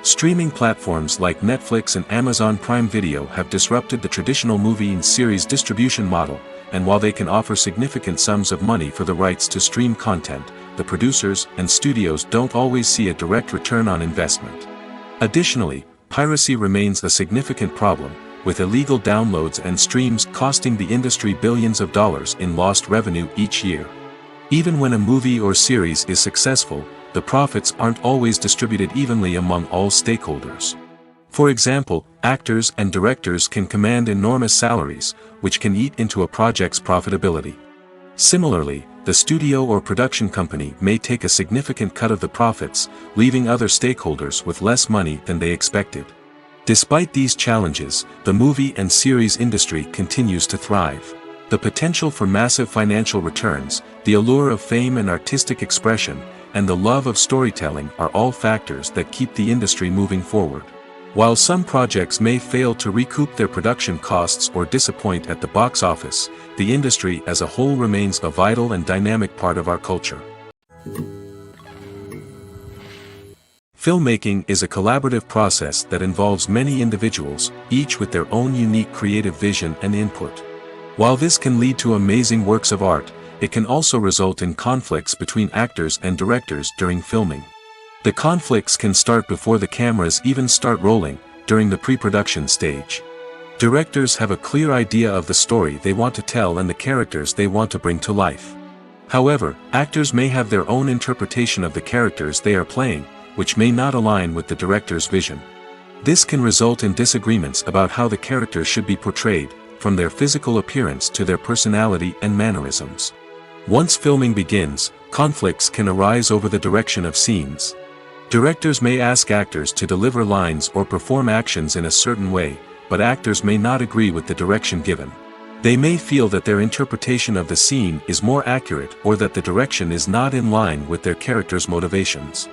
Streaming platforms like Netflix and Amazon Prime Video have disrupted the traditional movie and series distribution model, and while they can offer significant sums of money for the rights to stream content, the producers and studios don't always see a direct return on investment. Additionally, piracy remains a significant problem, with illegal downloads and streams costing the industry billions of dollars in lost revenue each year. Even when a movie or series is successful, the profits aren't always distributed evenly among all stakeholders. For example, actors and directors can command enormous salaries, which can eat into a project's profitability. Similarly, the studio or production company may take a significant cut of the profits, leaving other stakeholders with less money than they expected. Despite these challenges, the movie and series industry continues to thrive. The potential for massive financial returns, the allure of fame and artistic expression, and the love of storytelling are all factors that keep the industry moving forward. While some projects may fail to recoup their production costs or disappoint at the box office, the industry as a whole remains a vital and dynamic part of our culture. Filmmaking is a collaborative process that involves many individuals, each with their own unique creative vision and input. While this can lead to amazing works of art, it can also result in conflicts between actors and directors during filming. The conflicts can start before the cameras even start rolling, during the pre-production stage. Directors have a clear idea of the story they want to tell and the characters they want to bring to life. However, actors may have their own interpretation of the characters they are playing, which may not align with the director's vision. This can result in disagreements about how the characters should be portrayed, from their physical appearance to their personality and mannerisms. Once filming begins, conflicts can arise over the direction of scenes. Directors may ask actors to deliver lines or perform actions in a certain way, but actors may not agree with the direction given. They may feel that their interpretation of the scene is more accurate or that the direction is not in line with their character's motivations.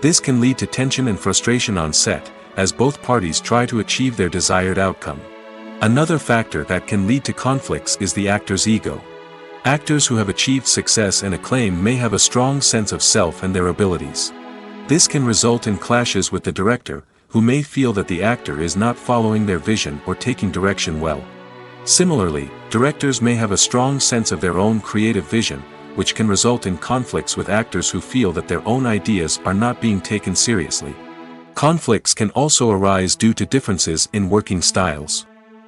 This can lead to tension and frustration on set, as both parties try to achieve their desired outcome. Another factor that can lead to conflicts is the actor's ego. Actors who have achieved success and acclaim may have a strong sense of self and their abilities. This can result in clashes with the director, who may feel that the actor is not following their vision or taking direction well. Similarly, directors may have a strong sense of their own creative vision, which can result in conflicts with actors who feel that their own ideas are not being taken seriously. Conflicts can also arise due to differences in working styles.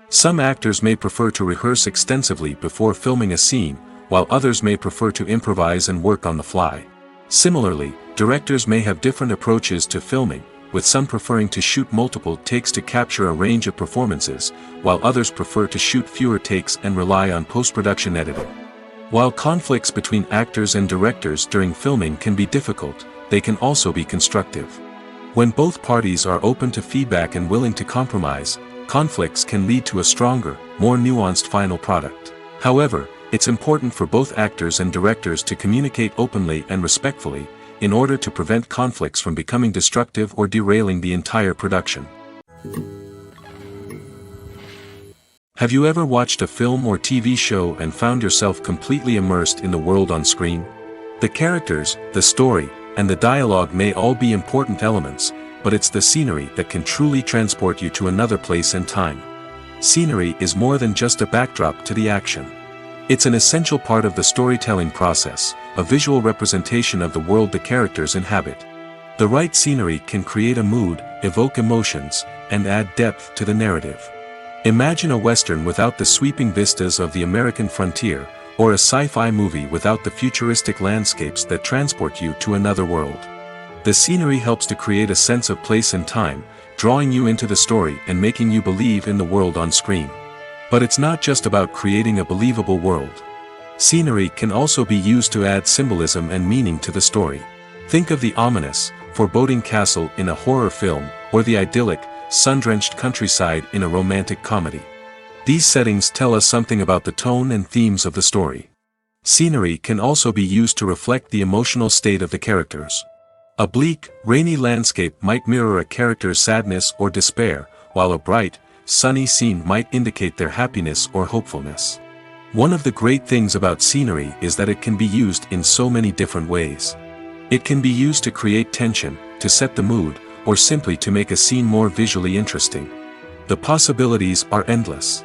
Some actors may prefer to rehearse extensively before filming a scene, while others may prefer to improvise and work on the fly. Similarly, directors may have different approaches to filming, with some preferring to shoot multiple takes to capture a range of performances, while others prefer to shoot fewer takes and rely on post-production editing. While conflicts between actors and directors during filming can be difficult, they can also be constructive. When both parties are open to feedback and willing to compromise, conflicts can lead to a stronger, more nuanced final product. However, it's important for both actors and directors to communicate openly and respectfully, in order to prevent conflicts from becoming destructive or derailing the entire production. Have you ever watched a film or TV show and found yourself completely immersed in the world on screen? The characters, the story, and the dialogue may all be important elements, but it's the scenery that can truly transport you to another place and time. Scenery is more than just a backdrop to the action. It's an essential part of the storytelling process, a visual representation of the world the characters inhabit. The right scenery can create a mood, evoke emotions, and add depth to the narrative. Imagine a Western without the sweeping vistas of the American frontier, or a sci-fi movie without the futuristic landscapes that transport you to another world. The scenery helps to create a sense of place and time, drawing you into the story and making you believe in the world on screen. But it's not just about creating a believable world. Scenery can also be used to add symbolism and meaning to the story. Think of the ominous, foreboding castle in a horror film, or the idyllic, sun-drenched countryside in a romantic comedy. These settings tell us something about the tone and themes of the story. Scenery can also be used to reflect the emotional state of the characters. A bleak, rainy landscape might mirror a character's sadness or despair, while a bright, sunny scene might indicate their happiness or hopefulness. One of the great things about scenery is that it can be used in so many different ways. It can be used to create tension, to set the mood, or simply to make a scene more visually interesting. The possibilities are endless.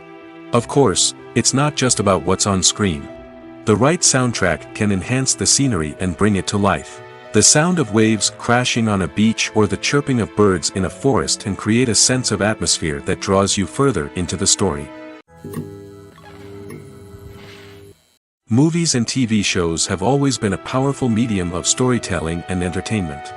Of course, it's not just about what's on screen. The right soundtrack can enhance the scenery and bring it to life. The sound of waves crashing on a beach or the chirping of birds in a forest can create a sense of atmosphere that draws you further into the story. Movies and TV shows have always been a powerful medium of storytelling and entertainment.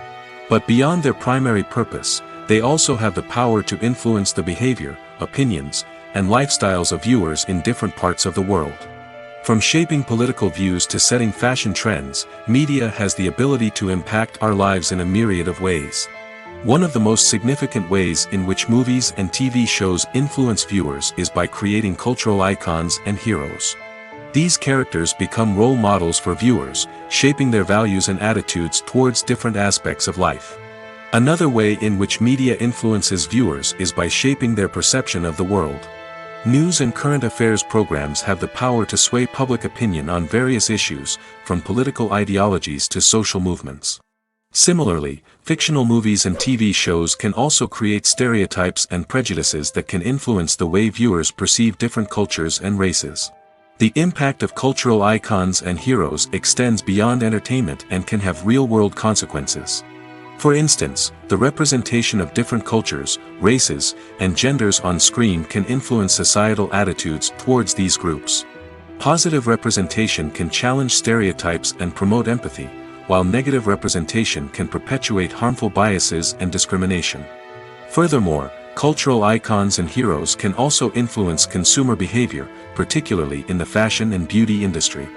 But beyond their primary purpose, they also have the power to influence the behavior, opinions, and lifestyles of viewers in different parts of the world. From shaping political views to setting fashion trends, media has the ability to impact our lives in a myriad of ways. One of the most significant ways in which movies and TV shows influence viewers is by creating cultural icons and heroes. These characters become role models for viewers, shaping their values and attitudes towards different aspects of life. Another way in which media influences viewers is by shaping their perception of the world. News and current affairs programs have the power to sway public opinion on various issues, from political ideologies to social movements. Similarly, fictional movies and TV shows can also create stereotypes and prejudices that can influence the way viewers perceive different cultures and races. The impact of cultural icons and heroes extends beyond entertainment and can have real-world consequences. For instance, the representation of different cultures, races, and genders on screen can influence societal attitudes towards these groups. Positive representation can challenge stereotypes and promote empathy, while negative representation can perpetuate harmful biases and discrimination. Furthermore, cultural icons and heroes can also influence consumer behavior, particularly in the fashion and beauty industry.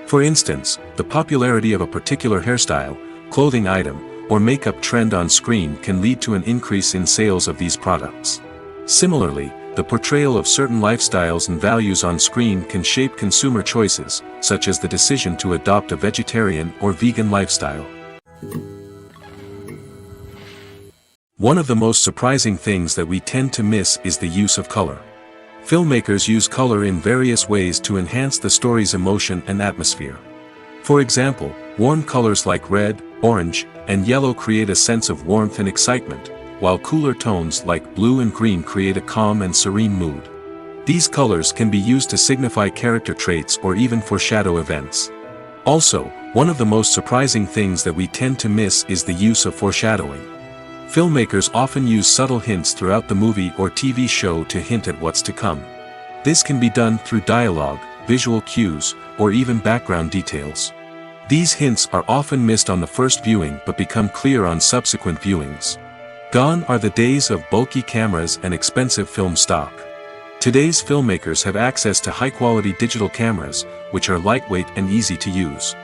For instance, the popularity of a particular hairstyle, clothing item, or makeup trend on screen can lead to an increase in sales of these products. Similarly, the portrayal of certain lifestyles and values on screen can shape consumer choices, such as the decision to adopt a vegetarian or vegan lifestyle. One of the most surprising things that we tend to miss is the use of color. Filmmakers use color in various ways to enhance the story's emotion and atmosphere. For example, warm colors like red, orange, and yellow create a sense of warmth and excitement, while cooler tones like blue and green create a calm and serene mood. These colors can be used to signify character traits or even foreshadow events. Also, one of the most surprising things that we tend to miss is the use of foreshadowing. Filmmakers often use subtle hints throughout the movie or TV show to hint at what's to come. This can be done through dialogue, visual cues, or even background details. These hints are often missed on the first viewing but become clear on subsequent viewings. Gone are the days of bulky cameras and expensive film stock. Today's filmmakers have access to high-quality digital cameras, which are lightweight and easy to use.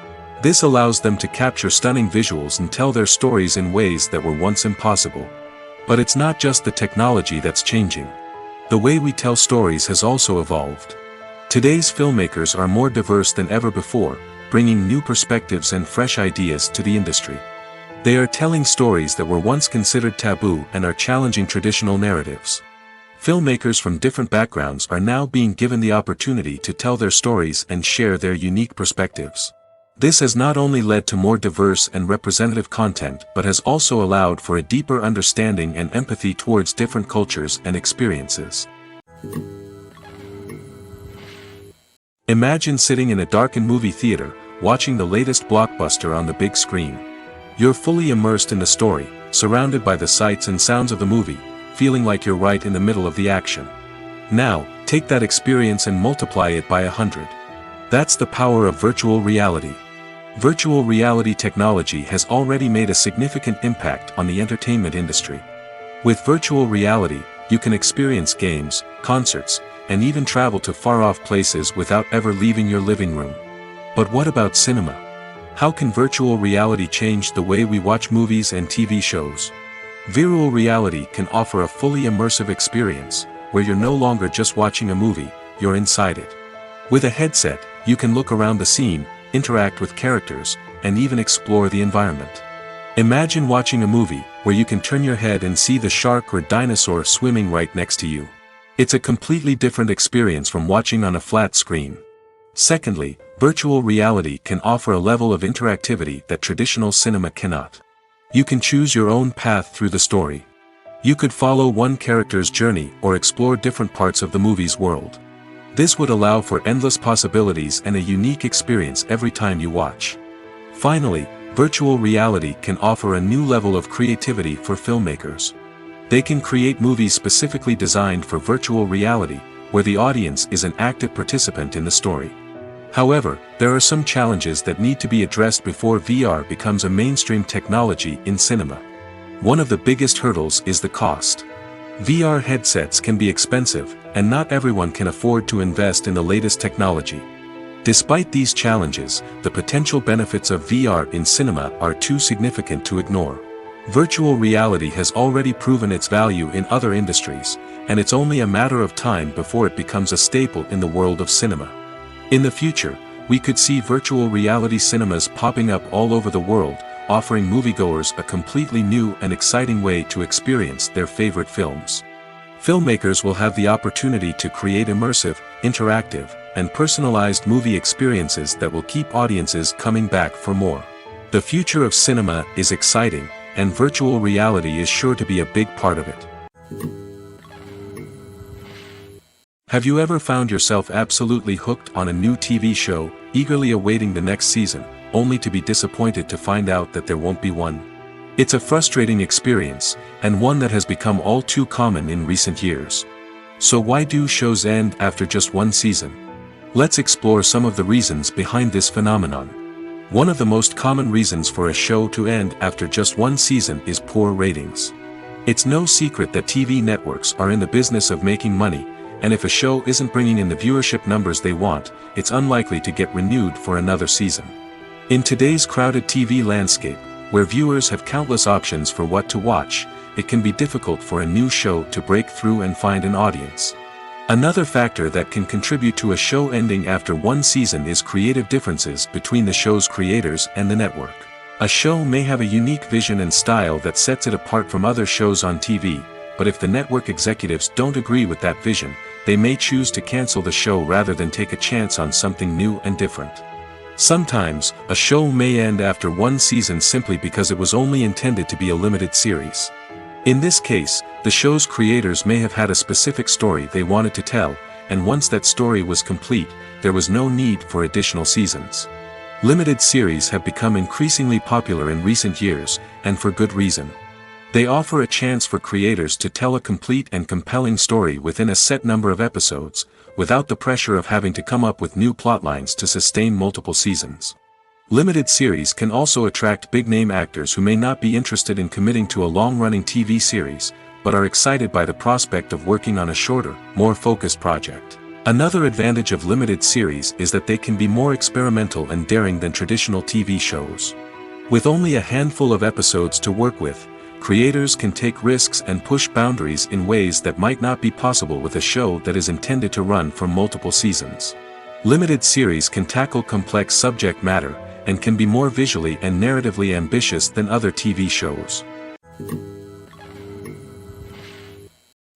This allows them to capture stunning visuals and tell their stories in ways that were once impossible. But it's not just the technology that's changing. The way we tell stories has also evolved. Today's filmmakers are more diverse than ever before, bringing new perspectives and fresh ideas to the industry. They are telling stories that were once considered taboo and are challenging traditional narratives. Filmmakers from different backgrounds are now being given the opportunity to tell their stories and share their unique perspectives. This has not only led to more diverse and representative content but has also allowed for a deeper understanding and empathy towards different cultures and experiences. Imagine sitting in a darkened movie theater, watching the latest blockbuster on the big screen. You're fully immersed in the story, surrounded by the sights and sounds of the movie, feeling like you're right in the middle of the action. Now, take that experience and multiply it by 100. That's the power of virtual reality. Virtual reality technology has already made a significant impact on the entertainment industry. With virtual reality, you can experience games, concerts, and even travel to far-off places without ever leaving your living room. But what about cinema? How can virtual reality change the way we watch movies and TV shows? Virtual reality can offer a fully immersive experience, where you're no longer just watching a movie, you're inside it. With a headset, you can look around the scene, interact with characters, and even explore the environment. Imagine watching a movie, where you can turn your head and see the shark or dinosaur swimming right next to you. It's a completely different experience from watching on a flat screen. Secondly, virtual reality can offer a level of interactivity that traditional cinema cannot. You can choose your own path through the story. You could follow one character's journey or explore different parts of the movie's world. This would allow for endless possibilities and a unique experience every time you watch. Finally, virtual reality can offer a new level of creativity for filmmakers. They can create movies specifically designed for virtual reality, where the audience is an active participant in the story. However, there are some challenges that need to be addressed before VR becomes a mainstream technology in cinema. One of the biggest hurdles is the cost. VR headsets can be expensive, and not everyone can afford to invest in the latest technology. Despite these challenges, the potential benefits of VR in cinema are too significant to ignore. Virtual reality has already proven its value in other industries, and it's only a matter of time before it becomes a staple in the world of cinema. In the future, we could see virtual reality cinemas popping up all over the world, offering moviegoers a completely new and exciting way to experience their favorite films. Filmmakers will have the opportunity to create immersive, interactive, and personalized movie experiences that will keep audiences coming back for more. The future of cinema is exciting, and virtual reality is sure to be a big part of it. Have you ever found yourself absolutely hooked on a new TV show, eagerly awaiting the next season, only to be disappointed to find out that there won't be one? It's a frustrating experience, and one that has become all too common in recent years. So why do shows end after just one season? Let's explore some of the reasons behind this phenomenon. One of the most common reasons for a show to end after just one season is poor ratings. It's no secret that TV networks are in the business of making money, and if a show isn't bringing in the viewership numbers they want, it's unlikely to get renewed for another season. In today's crowded TV landscape, where viewers have countless options for what to watch, it can be difficult for a new show to break through and find an audience. Another factor that can contribute to a show ending after one season is creative differences between the show's creators and the network. A show may have a unique vision and style that sets it apart from other shows on TV, but if the network executives don't agree with that vision, they may choose to cancel the show rather than take a chance on something new and different. Sometimes, a show may end after one season simply because it was only intended to be a limited series. In this case, the show's creators may have had a specific story they wanted to tell, and once that story was complete, there was no need for additional seasons. Limited series have become increasingly popular in recent years, and for good reason. They offer a chance for creators to tell a complete and compelling story within a set number of episodes, without the pressure of having to come up with new plotlines to sustain multiple seasons. Limited series can also attract big-name actors who may not be interested in committing to a long-running TV series, but are excited by the prospect of working on a shorter, more focused project. Another advantage of limited series is that they can be more experimental and daring than traditional TV shows. With only a handful of episodes to work with, creators can take risks and push boundaries in ways that might not be possible with a show that is intended to run for multiple seasons. Limited series can tackle complex subject matter, and can be more visually and narratively ambitious than other TV shows.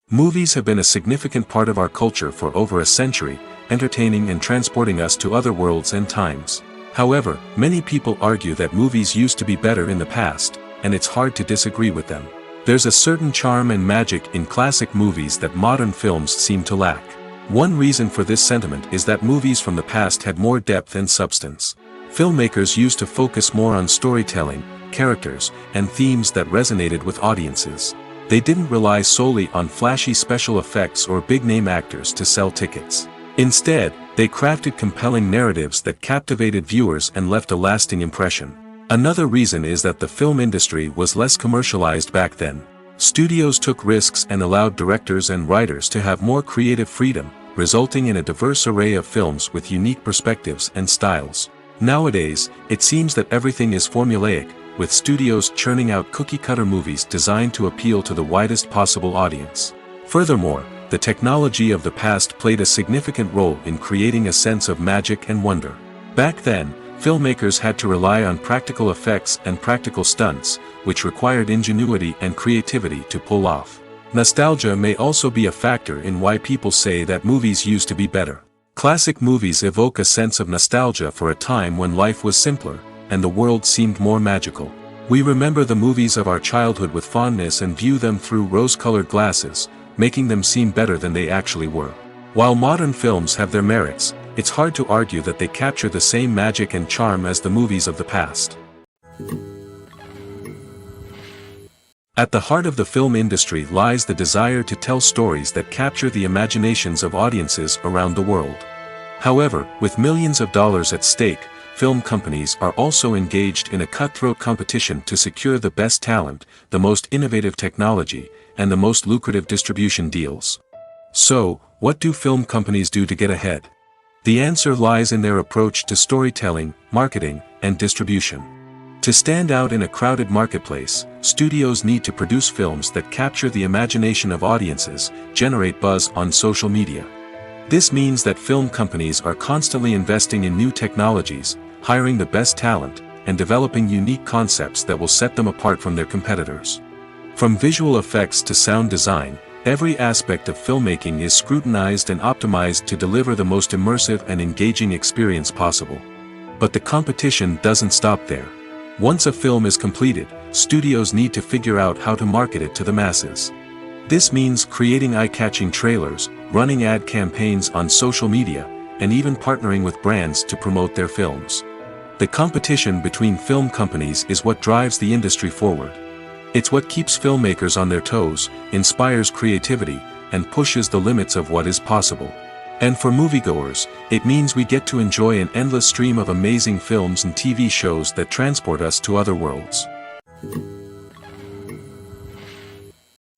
Movies have been a significant part of our culture for over a century, entertaining and transporting us to other worlds and times. However, many people argue that movies used to be better in the past, and it's hard to disagree with them. There's a certain charm and magic in classic movies that modern films seem to lack. One reason for this sentiment is that movies from the past had more depth and substance. Filmmakers used to focus more on storytelling, characters, and themes that resonated with audiences. They didn't rely solely on flashy special effects or big-name actors to sell tickets. Instead, they crafted compelling narratives that captivated viewers and left a lasting impression. Another reason is that the film industry was less commercialized back then. Studios took risks and allowed directors and writers to have more creative freedom, resulting in a diverse array of films with unique perspectives and styles. Nowadays, it seems that everything is formulaic, with studios churning out cookie-cutter movies designed to appeal to the widest possible audience. Furthermore, the technology of the past played a significant role in creating a sense of magic and wonder. Back then, filmmakers had to rely on practical effects and practical stunts, which required ingenuity and creativity to pull off. Nostalgia may also be a factor in why people say that movies used to be better. Classic movies evoke a sense of nostalgia for a time when life was simpler, and the world seemed more magical. We remember the movies of our childhood with fondness and view them through rose-colored glasses, making them seem better than they actually were. While modern films have their merits, it's hard to argue that they capture the same magic and charm as the movies of the past. At the heart of the film industry lies the desire to tell stories that capture the imaginations of audiences around the world. However, with millions of dollars at stake, film companies are also engaged in a cutthroat competition to secure the best talent, the most innovative technology, and the most lucrative distribution deals. So, what do film companies do to get ahead? The answer lies in their approach to storytelling, marketing, and distribution. To stand out in a crowded marketplace, studios need to produce films that capture the imagination of audiences, generate buzz on social media. This means that film companies are constantly investing in new technologies, hiring the best talent, and developing unique concepts that will set them apart from their competitors. From visual effects to sound design, every aspect of filmmaking is scrutinized and optimized to deliver the most immersive and engaging experience possible. But the competition doesn't stop there. Once a film is completed, studios need to figure out how to market it to the masses. This means creating eye-catching trailers, running ad campaigns on social media, and even partnering with brands to promote their films. The competition between film companies is what drives the industry forward. It's what keeps filmmakers on their toes, inspires creativity, and pushes the limits of what is possible. And for moviegoers, it means we get to enjoy an endless stream of amazing films and TV shows that transport us to other worlds.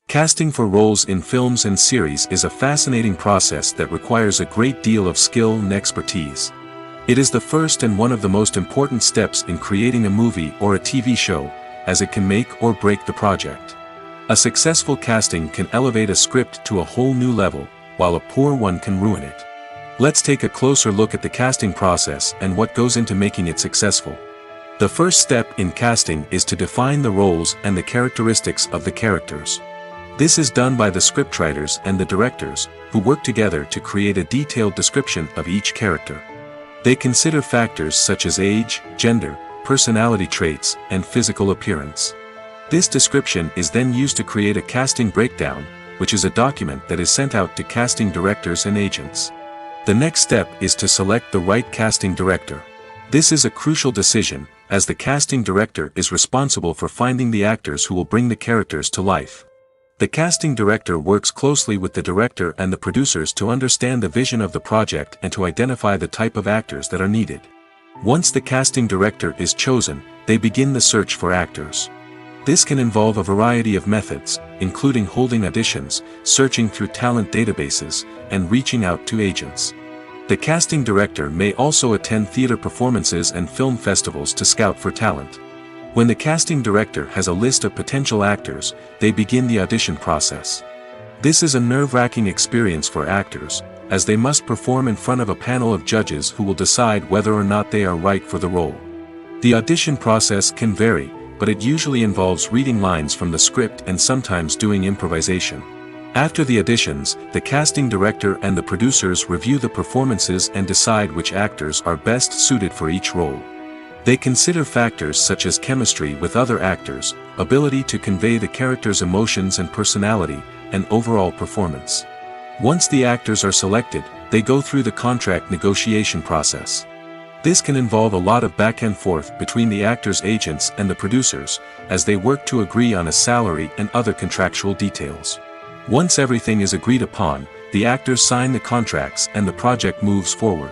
Casting for roles in films and series is a fascinating process that requires a great deal of skill and expertise. It is the first and one of the most important steps in creating a movie or a TV show, as it can make or break the project. A successful casting can elevate a script to a whole new level, while a poor one can ruin it. Let's take a closer look at the casting process and what goes into making it successful. The first step in casting is to define the roles and the characteristics of the characters. This is done by the scriptwriters and the directors, who work together to create a detailed description of each character. They consider factors such as age, gender, personality traits, and physical appearance. This description is then used to create a casting breakdown, which is a document that is sent out to casting directors and agents. The next step is to select the right casting director. This is a crucial decision, as the casting director is responsible for finding the actors who will bring the characters to life. The casting director works closely with the director and the producers to understand the vision of the project and to identify the type of actors that are needed. Once the casting director is chosen, they begin the search for actors. This can involve a variety of methods, including holding auditions, searching through talent databases, and reaching out to agents. The casting director may also attend theater performances and film festivals to scout for talent. When the casting director has a list of potential actors, they begin the audition process. This is a nerve-wracking experience for actors, as they must perform in front of a panel of judges who will decide whether or not they are right for the role. The audition process can vary, but it usually involves reading lines from the script and sometimes doing improvisation. After the auditions, the casting director and the producers review the performances and decide which actors are best suited for each role. They consider factors such as chemistry with other actors, ability to convey the character's emotions and personality, and overall performance. Once the actors are selected, they go through the contract negotiation process. This can involve a lot of back and forth between the actors' agents and the producers, as they work to agree on a salary and other contractual details. Once everything is agreed upon, the actors sign the contracts and the project moves forward.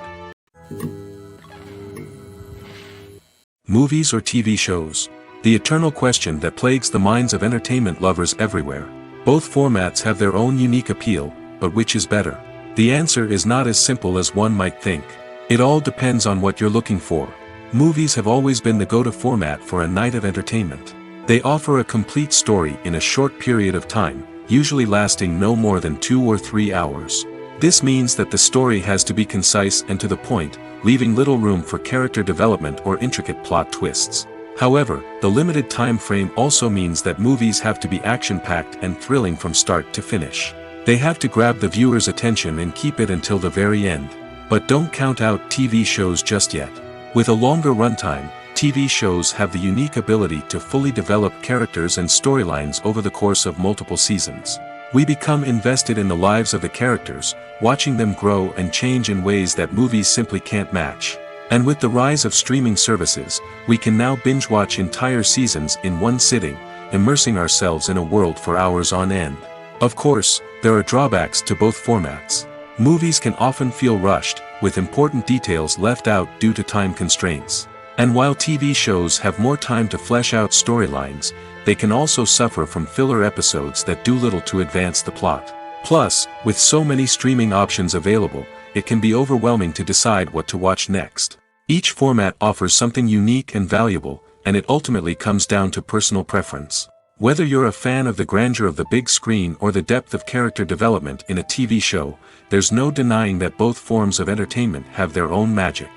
Movies or TV shows? The eternal question that plagues the minds of entertainment lovers everywhere. Both formats have their own unique appeal, but which is better? The answer is not as simple as one might think. It all depends on what you're looking for. Movies have always been the go-to format for a night of entertainment. They offer a complete story in a short period of time, usually lasting no more than 2 or 3 hours. This means that the story has to be concise and to the point, leaving little room for character development or intricate plot twists. However, the limited time frame also means that movies have to be action-packed and thrilling from start to finish. They have to grab the viewer's attention and keep it until the very end. But don't count out TV shows just yet. With a longer runtime, TV shows have the unique ability to fully develop characters and storylines over the course of multiple seasons. We become invested in the lives of the characters, watching them grow and change in ways that movies simply can't match. And with the rise of streaming services, we can now binge-watch entire seasons in one sitting, immersing ourselves in a world for hours on end. Of course, there are drawbacks to both formats. Movies can often feel rushed, with important details left out due to time constraints. And while TV shows have more time to flesh out storylines, they can also suffer from filler episodes that do little to advance the plot. Plus, with so many streaming options available, it can be overwhelming to decide what to watch next. Each format offers something unique and valuable, and it ultimately comes down to personal preference. Whether you're a fan of the grandeur of the big screen or the depth of character development in a TV show, there's no denying that both forms of entertainment have their own magic.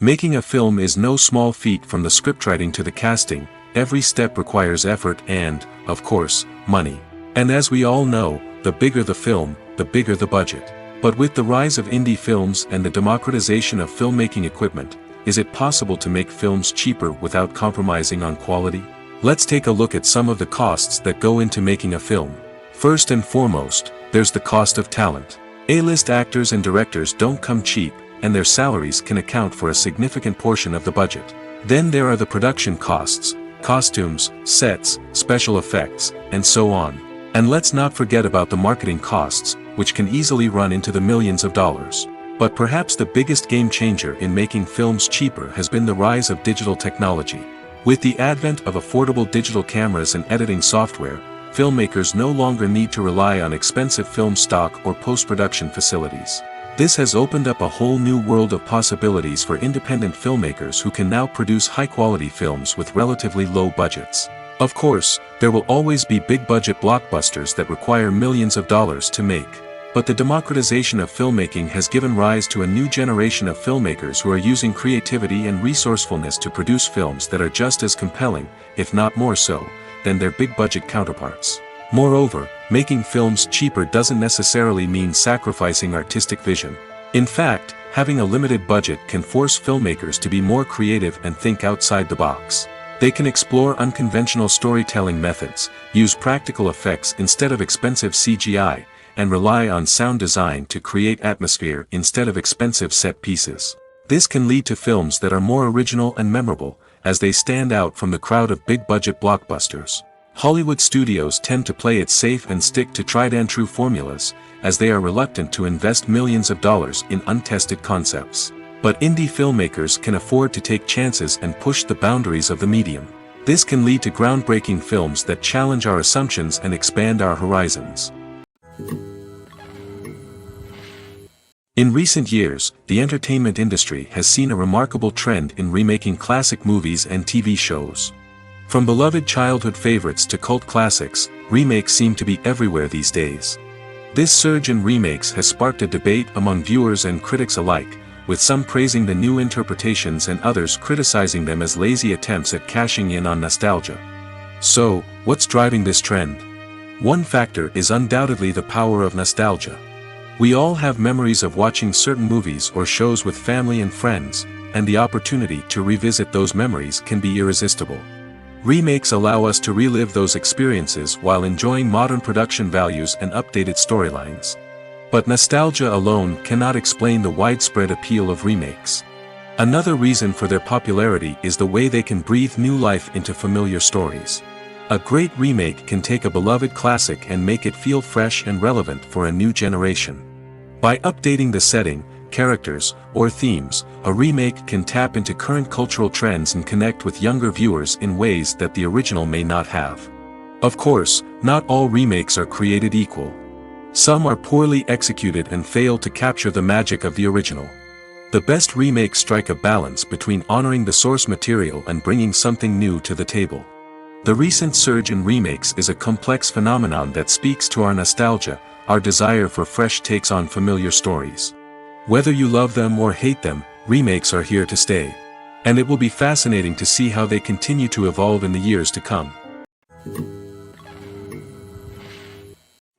Making a film is no small feat. From the scriptwriting to the casting, every step requires effort and, of course, money. And as we all know, the bigger the film, the bigger the budget. But with the rise of indie films and the democratization of filmmaking equipment, is it possible to make films cheaper without compromising on quality? Let's take a look at some of the costs that go into making a film. First and foremost, there's the cost of talent. A-list actors and directors don't come cheap, and their salaries can account for a significant portion of the budget. Then there are the production costs, costumes, sets, special effects, and so on. And let's not forget about the marketing costs, which can easily run into the millions of dollars. But perhaps the biggest game changer in making films cheaper has been the rise of digital technology. With the advent of affordable digital cameras and editing software, filmmakers no longer need to rely on expensive film stock or post-production facilities. This has opened up a whole new world of possibilities for independent filmmakers who can now produce high-quality films with relatively low budgets. Of course, there will always be big-budget blockbusters that require millions of dollars to make. But the democratization of filmmaking has given rise to a new generation of filmmakers who are using creativity and resourcefulness to produce films that are just as compelling, if not more so, than their big-budget counterparts. Moreover, making films cheaper doesn't necessarily mean sacrificing artistic vision. In fact, having a limited budget can force filmmakers to be more creative and think outside the box. They can explore unconventional storytelling methods, use practical effects instead of expensive CGI, and rely on sound design to create atmosphere instead of expensive set pieces. This can lead to films that are more original and memorable, as they stand out from the crowd of big-budget blockbusters. Hollywood studios tend to play it safe and stick to tried-and-true formulas, as they are reluctant to invest millions of dollars in untested concepts. But indie filmmakers can afford to take chances and push the boundaries of the medium. This can lead to groundbreaking films that challenge our assumptions and expand our horizons. In recent years, the entertainment industry has seen a remarkable trend in remaking classic movies and TV shows. From beloved childhood favorites to cult classics, remakes seem to be everywhere these days. This surge in remakes has sparked a debate among viewers and critics alike, with some praising the new interpretations and others criticizing them as lazy attempts at cashing in on nostalgia. So, what's driving this trend? One factor is undoubtedly the power of nostalgia. We all have memories of watching certain movies or shows with family and friends, and the opportunity to revisit those memories can be irresistible. Remakes allow us to relive those experiences while enjoying modern production values and updated storylines. But nostalgia alone cannot explain the widespread appeal of remakes. Another reason for their popularity is the way they can breathe new life into familiar stories. A great remake can take a beloved classic and make it feel fresh and relevant for a new generation. By updating the setting, characters, or themes, a remake can tap into current cultural trends and connect with younger viewers in ways that the original may not have. Of course, not all remakes are created equal. Some are poorly executed and fail to capture the magic of the original. The best remakes strike a balance between honoring the source material and bringing something new to the table. The recent surge in remakes is a complex phenomenon that speaks to our nostalgia, our desire for fresh takes on familiar stories. Whether you love them or hate them, remakes are here to stay. And it will be fascinating to see how they continue to evolve in the years to come.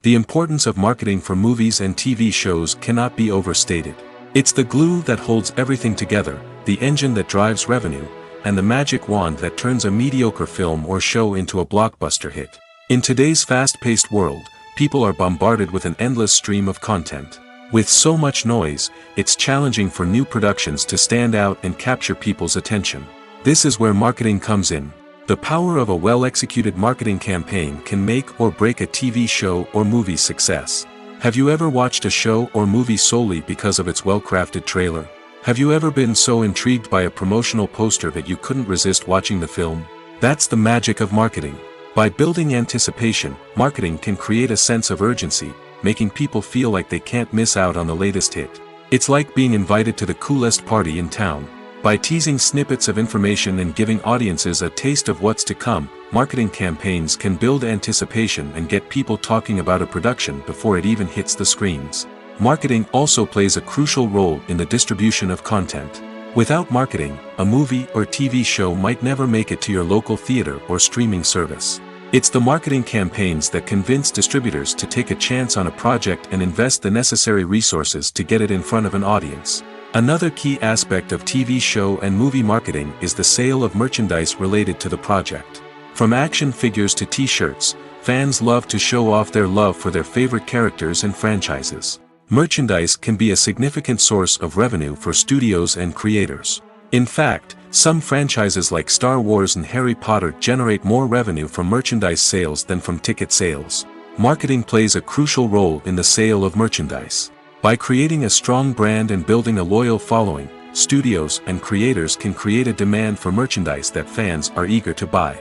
The importance of marketing for movies and TV shows cannot be overstated. It's the glue that holds everything together, the engine that drives revenue, and the magic wand that turns a mediocre film or show into a blockbuster hit. In today's fast-paced world, people are bombarded with an endless stream of content. With so much noise, it's challenging for new productions to stand out and capture people's attention. This is where marketing comes in. The power of a well-executed marketing campaign can make or break a TV show or movie's success. Have you ever watched a show or movie solely because of its well-crafted trailer? Have you ever been so intrigued by a promotional poster that you couldn't resist watching the film? That's the magic of marketing. By building anticipation, marketing can create a sense of urgency, making people feel like they can't miss out on the latest hit. It's like being invited to the coolest party in town. By teasing snippets of information and giving audiences a taste of what's to come, marketing campaigns can build anticipation and get people talking about a production before it even hits the screens. Marketing also plays a crucial role in the distribution of content. Without marketing, a movie or TV show might never make it to your local theater or streaming service. It's the marketing campaigns that convince distributors to take a chance on a project and invest the necessary resources to get it in front of an audience. Another key aspect of TV show and movie marketing is the sale of merchandise related to the project. From action figures to t-shirts, fans love to show off their love for their favorite characters and franchises. Merchandise can be a significant source of revenue for studios and creators. In fact, some franchises like Star Wars and Harry Potter generate more revenue from merchandise sales than from ticket sales. Marketing plays a crucial role in the sale of merchandise. By creating a strong brand and building a loyal following, studios and creators can create a demand for merchandise that fans are eager to buy.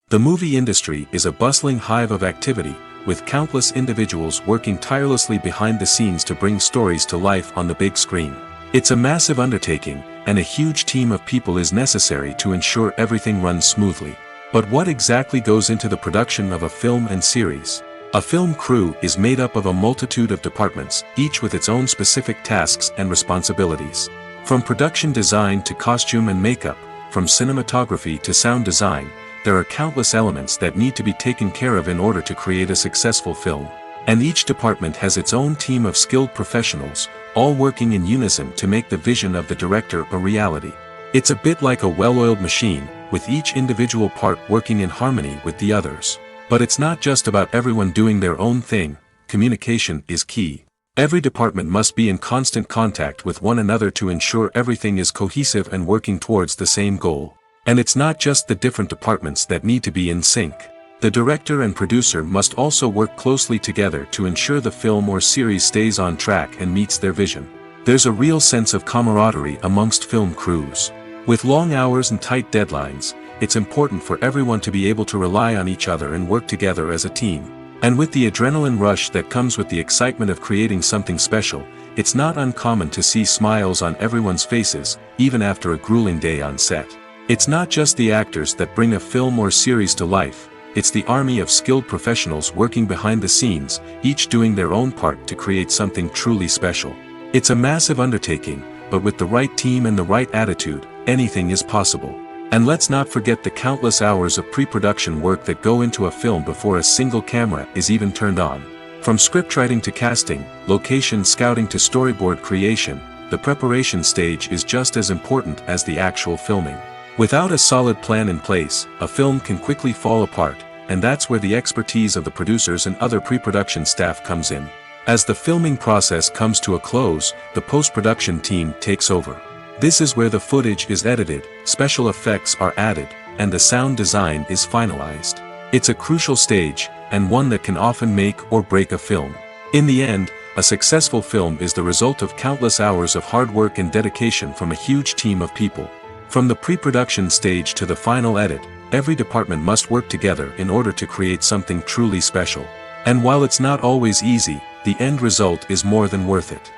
The movie industry is a bustling hive of activity, with countless individuals working tirelessly behind the scenes to bring stories to life on the big screen. It's a massive undertaking, and a huge team of people is necessary to ensure everything runs smoothly. But what exactly goes into the production of a film and series? A film crew is made up of a multitude of departments, each with its own specific tasks and responsibilities. From production design to costume and makeup, from cinematography to sound design, there are countless elements that need to be taken care of in order to create a successful film. And each department has its own team of skilled professionals, all working in unison to make the vision of the director a reality. It's a bit like a well-oiled machine, with each individual part working in harmony with the others. But it's not just about everyone doing their own thing. Communication is key. Every department must be in constant contact with one another to ensure everything is cohesive and working towards the same goal. And it's not just the different departments that need to be in sync. The director and producer must also work closely together to ensure the film or series stays on track and meets their vision. There's a real sense of camaraderie amongst film crews. With long hours and tight deadlines, it's important for everyone to be able to rely on each other and work together as a team. And with the adrenaline rush that comes with the excitement of creating something special, it's not uncommon to see smiles on everyone's faces, even after a grueling day on set. It's not just the actors that bring a film or series to life, it's the army of skilled professionals working behind the scenes, each doing their own part to create something truly special. It's a massive undertaking, but with the right team and the right attitude, anything is possible. And let's not forget the countless hours of pre-production work that go into a film before a single camera is even turned on. From scriptwriting to casting, location scouting to storyboard creation, the preparation stage is just as important as the actual filming. Without a solid plan in place, a film can quickly fall apart, and that's where the expertise of the producers and other pre-production staff comes in. As the filming process comes to a close, the post-production team takes over. This is where the footage is edited, special effects are added, and the sound design is finalized. It's a crucial stage, and one that can often make or break a film. In the end, a successful film is the result of countless hours of hard work and dedication from a huge team of people. From the pre-production stage to the final edit, every department must work together in order to create something truly special. And while it's not always easy, the end result is more than worth it.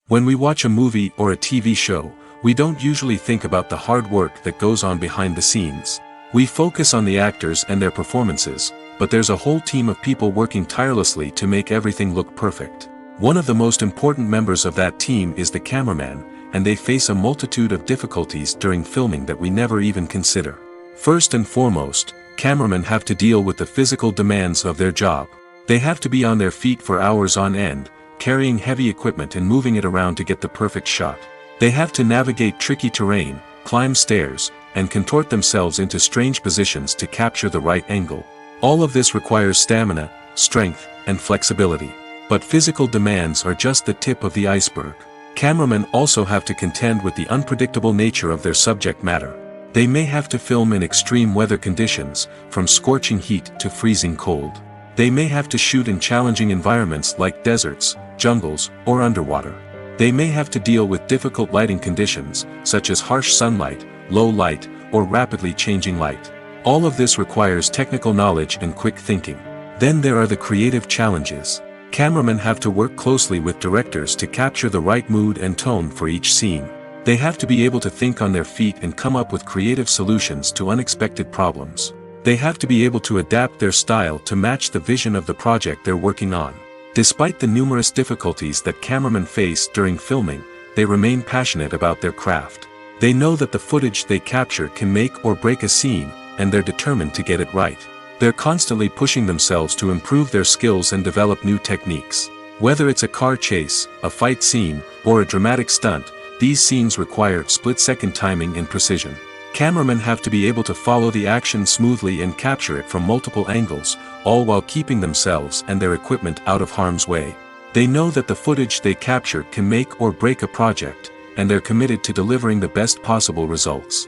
When we watch a movie or a TV show, we don't usually think about the hard work that goes on behind the scenes. We focus on the actors and their performances, but there's a whole team of people working tirelessly to make everything look perfect. One of the most important members of that team is the cameraman, and they face a multitude of difficulties during filming that we never even consider. First and foremost, cameramen have to deal with the physical demands of their job. They have to be on their feet for hours on end, carrying heavy equipment and moving it around to get the perfect shot. They have to navigate tricky terrain, climb stairs, and contort themselves into strange positions to capture the right angle. All of this requires stamina, strength, and flexibility. But physical demands are just the tip of the iceberg. Cameramen also have to contend with the unpredictable nature of their subject matter. They may have to film in extreme weather conditions, from scorching heat to freezing cold. They may have to shoot in challenging environments like deserts, jungles, or underwater. They may have to deal with difficult lighting conditions, such as harsh sunlight, low light, or rapidly changing light. All of this requires technical knowledge and quick thinking. Then there are the creative challenges. Cameramen have to work closely with directors to capture the right mood and tone for each scene. They have to be able to think on their feet and come up with creative solutions to unexpected problems. They have to be able to adapt their style to match the vision of the project they're working on. Despite the numerous difficulties that cameramen face during filming, they remain passionate about their craft. They know that the footage they capture can make or break a scene, and they're determined to get it right. They're constantly pushing themselves to improve their skills and develop new techniques. Whether it's a car chase, a fight scene, or a dramatic stunt, these scenes require split-second timing and precision. Cameramen have to be able to follow the action smoothly and capture it from multiple angles, all while keeping themselves and their equipment out of harm's way. They know that the footage they capture can make or break a project, and they're committed to delivering the best possible results.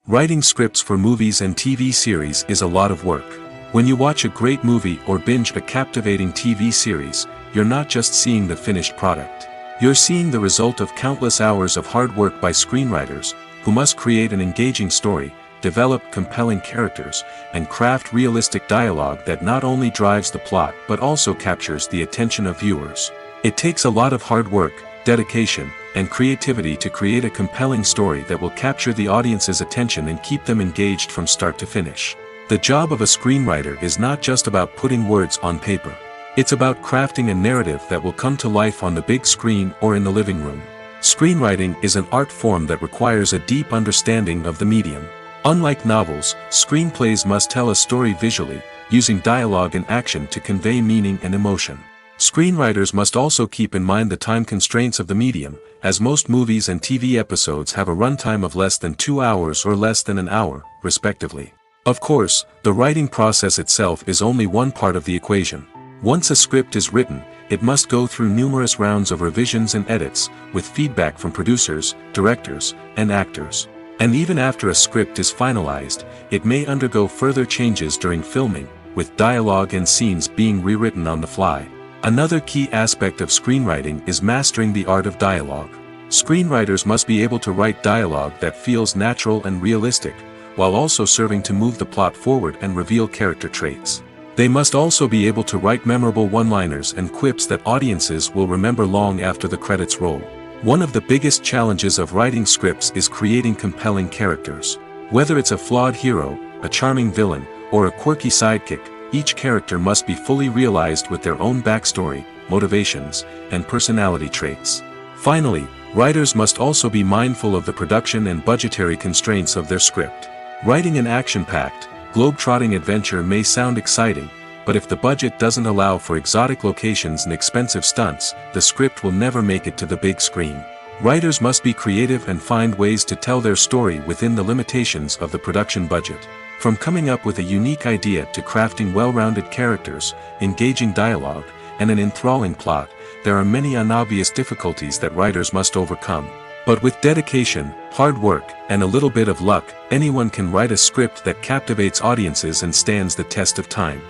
Writing scripts for movies and TV series is a lot of work. When you watch a great movie or binge a captivating TV series, you're not just seeing the finished product. You're seeing the result of countless hours of hard work by screenwriters, who must create an engaging story, develop compelling characters, and craft realistic dialogue that not only drives the plot but also captures the attention of viewers. It takes a lot of hard work, dedication, and creativity to create a compelling story that will capture the audience's attention and keep them engaged from start to finish. The job of a screenwriter is not just about putting words on paper. It's about crafting a narrative that will come to life on the big screen or in the living room. Screenwriting is an art form that requires a deep understanding of the medium. Unlike novels, screenplays must tell a story visually, using dialogue and action to convey meaning and emotion. Screenwriters must also keep in mind the time constraints of the medium, as most movies and TV episodes have a runtime of less than 2 hours or less than an hour, respectively. Of course, the writing process itself is only one part of the equation. Once a script is written, it must go through numerous rounds of revisions and edits, with feedback from producers, directors, and actors. And even after a script is finalized, it may undergo further changes during filming, with dialogue and scenes being rewritten on the fly. Another key aspect of screenwriting is mastering the art of dialogue. Screenwriters must be able to write dialogue that feels natural and realistic, while also serving to move the plot forward and reveal character traits. They must also be able to write memorable one-liners and quips that audiences will remember long after the credits roll. One of the biggest challenges of writing scripts is creating compelling characters. Whether it's a flawed hero, a charming villain, or a quirky sidekick, each character must be fully realized with their own backstory, motivations, and personality traits. Finally, writers must also be mindful of the production and budgetary constraints of their script. Writing an action-packed, globe-trotting adventure may sound exciting, but if the budget doesn't allow for exotic locations and expensive stunts, the script will never make it to the big screen. Writers must be creative and find ways to tell their story within the limitations of the production budget. From coming up with a unique idea to crafting well-rounded characters, engaging dialogue, and an enthralling plot, there are many unobvious difficulties that writers must overcome. But with dedication, hard work, and a little bit of luck, anyone can write a script that captivates audiences and stands the test of time.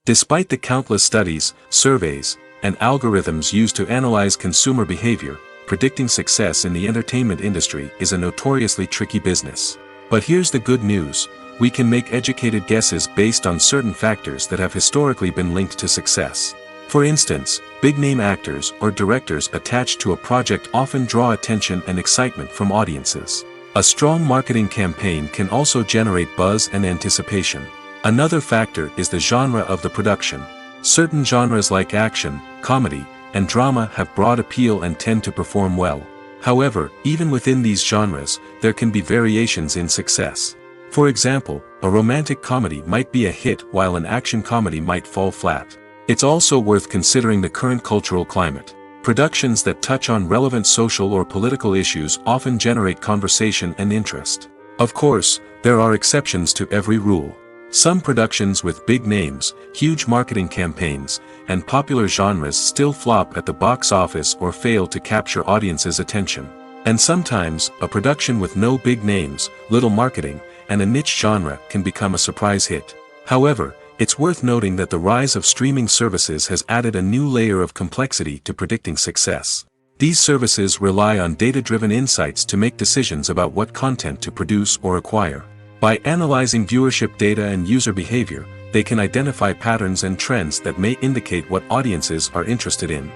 Despite the countless studies, surveys, and algorithms used to analyze consumer behavior, predicting success in the entertainment industry is a notoriously tricky business. But here's the good news: we can make educated guesses based on certain factors that have historically been linked to success. For instance, big-name actors or directors attached to a project often draw attention and excitement from audiences. A strong marketing campaign can also generate buzz and anticipation. Another factor is the genre of the production. Certain genres like action, comedy, and drama have broad appeal and tend to perform well. However, even within these genres, there can be variations in success. For example, a romantic comedy might be a hit while an action comedy might fall flat. It's also worth considering the current cultural climate. Productions that touch on relevant social or political issues often generate conversation and interest. Of course, there are exceptions to every rule. Some productions with big names, huge marketing campaigns, and popular genres still flop at the box office or fail to capture audiences' attention. And sometimes, a production with no big names, little marketing, and a niche genre can become a surprise hit. However, it's worth noting that the rise of streaming services has added a new layer of complexity to predicting success. These services rely on data-driven insights to make decisions about what content to produce or acquire. By analyzing viewership data and user behavior, they can identify patterns and trends that may indicate what audiences are interested in.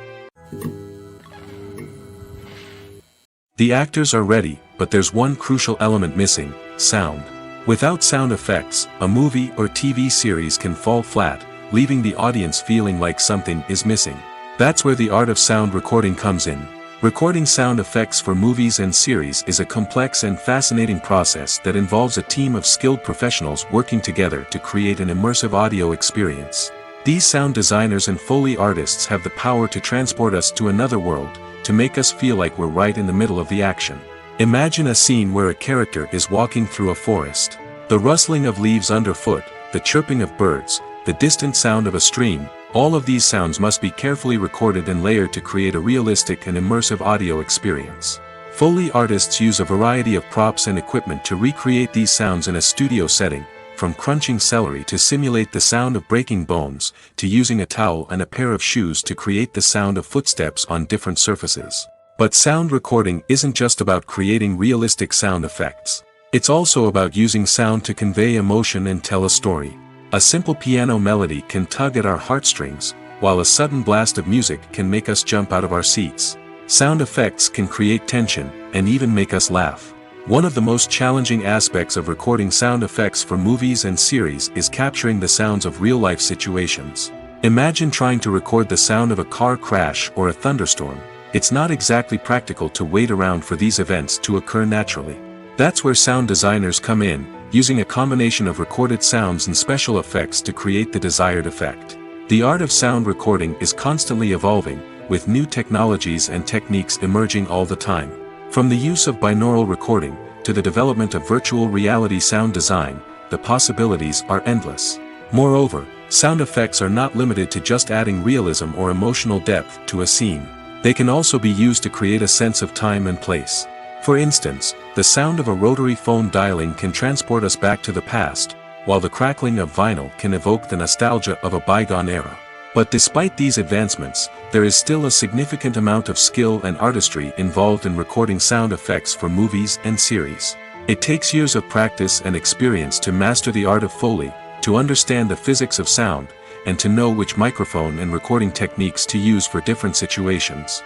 The actors are ready, but there's one crucial element missing: sound. Without sound effects, a movie or TV series can fall flat, leaving the audience feeling like something is missing. That's where the art of sound recording comes in. Recording sound effects for movies and series is a complex and fascinating process that involves a team of skilled professionals working together to create an immersive audio experience. These sound designers and Foley artists have the power to transport us to another world, to make us feel like we're right in the middle of the action. Imagine a scene where a character is walking through a forest. The rustling of leaves underfoot, the chirping of birds, the distant sound of a stream, all of these sounds must be carefully recorded and layered to create a realistic and immersive audio experience. Foley artists use a variety of props and equipment to recreate these sounds in a studio setting, from crunching celery to simulate the sound of breaking bones, to using a towel and a pair of shoes to create the sound of footsteps on different surfaces. But sound recording isn't just about creating realistic sound effects. It's also about using sound to convey emotion and tell a story. A simple piano melody can tug at our heartstrings, while a sudden blast of music can make us jump out of our seats. Sound effects can create tension, and even make us laugh. One of the most challenging aspects of recording sound effects for movies and series is capturing the sounds of real-life situations. Imagine trying to record the sound of a car crash or a thunderstorm. It's not exactly practical to wait around for these events to occur naturally. That's where sound designers come in, using a combination of recorded sounds and special effects to create the desired effect. The art of sound recording is constantly evolving, with new technologies and techniques emerging all the time. From the use of binaural recording, to the development of virtual reality sound design, the possibilities are endless. Moreover, sound effects are not limited to just adding realism or emotional depth to a scene. They can also be used to create a sense of time and place. For instance, the sound of a rotary phone dialing can transport us back to the past, while the crackling of vinyl can evoke the nostalgia of a bygone era. But despite these advancements, there is still a significant amount of skill and artistry involved in recording sound effects for movies and series. It takes years of practice and experience to master the art of Foley, to understand the physics of sound, and to know which microphone and recording techniques to use for different situations.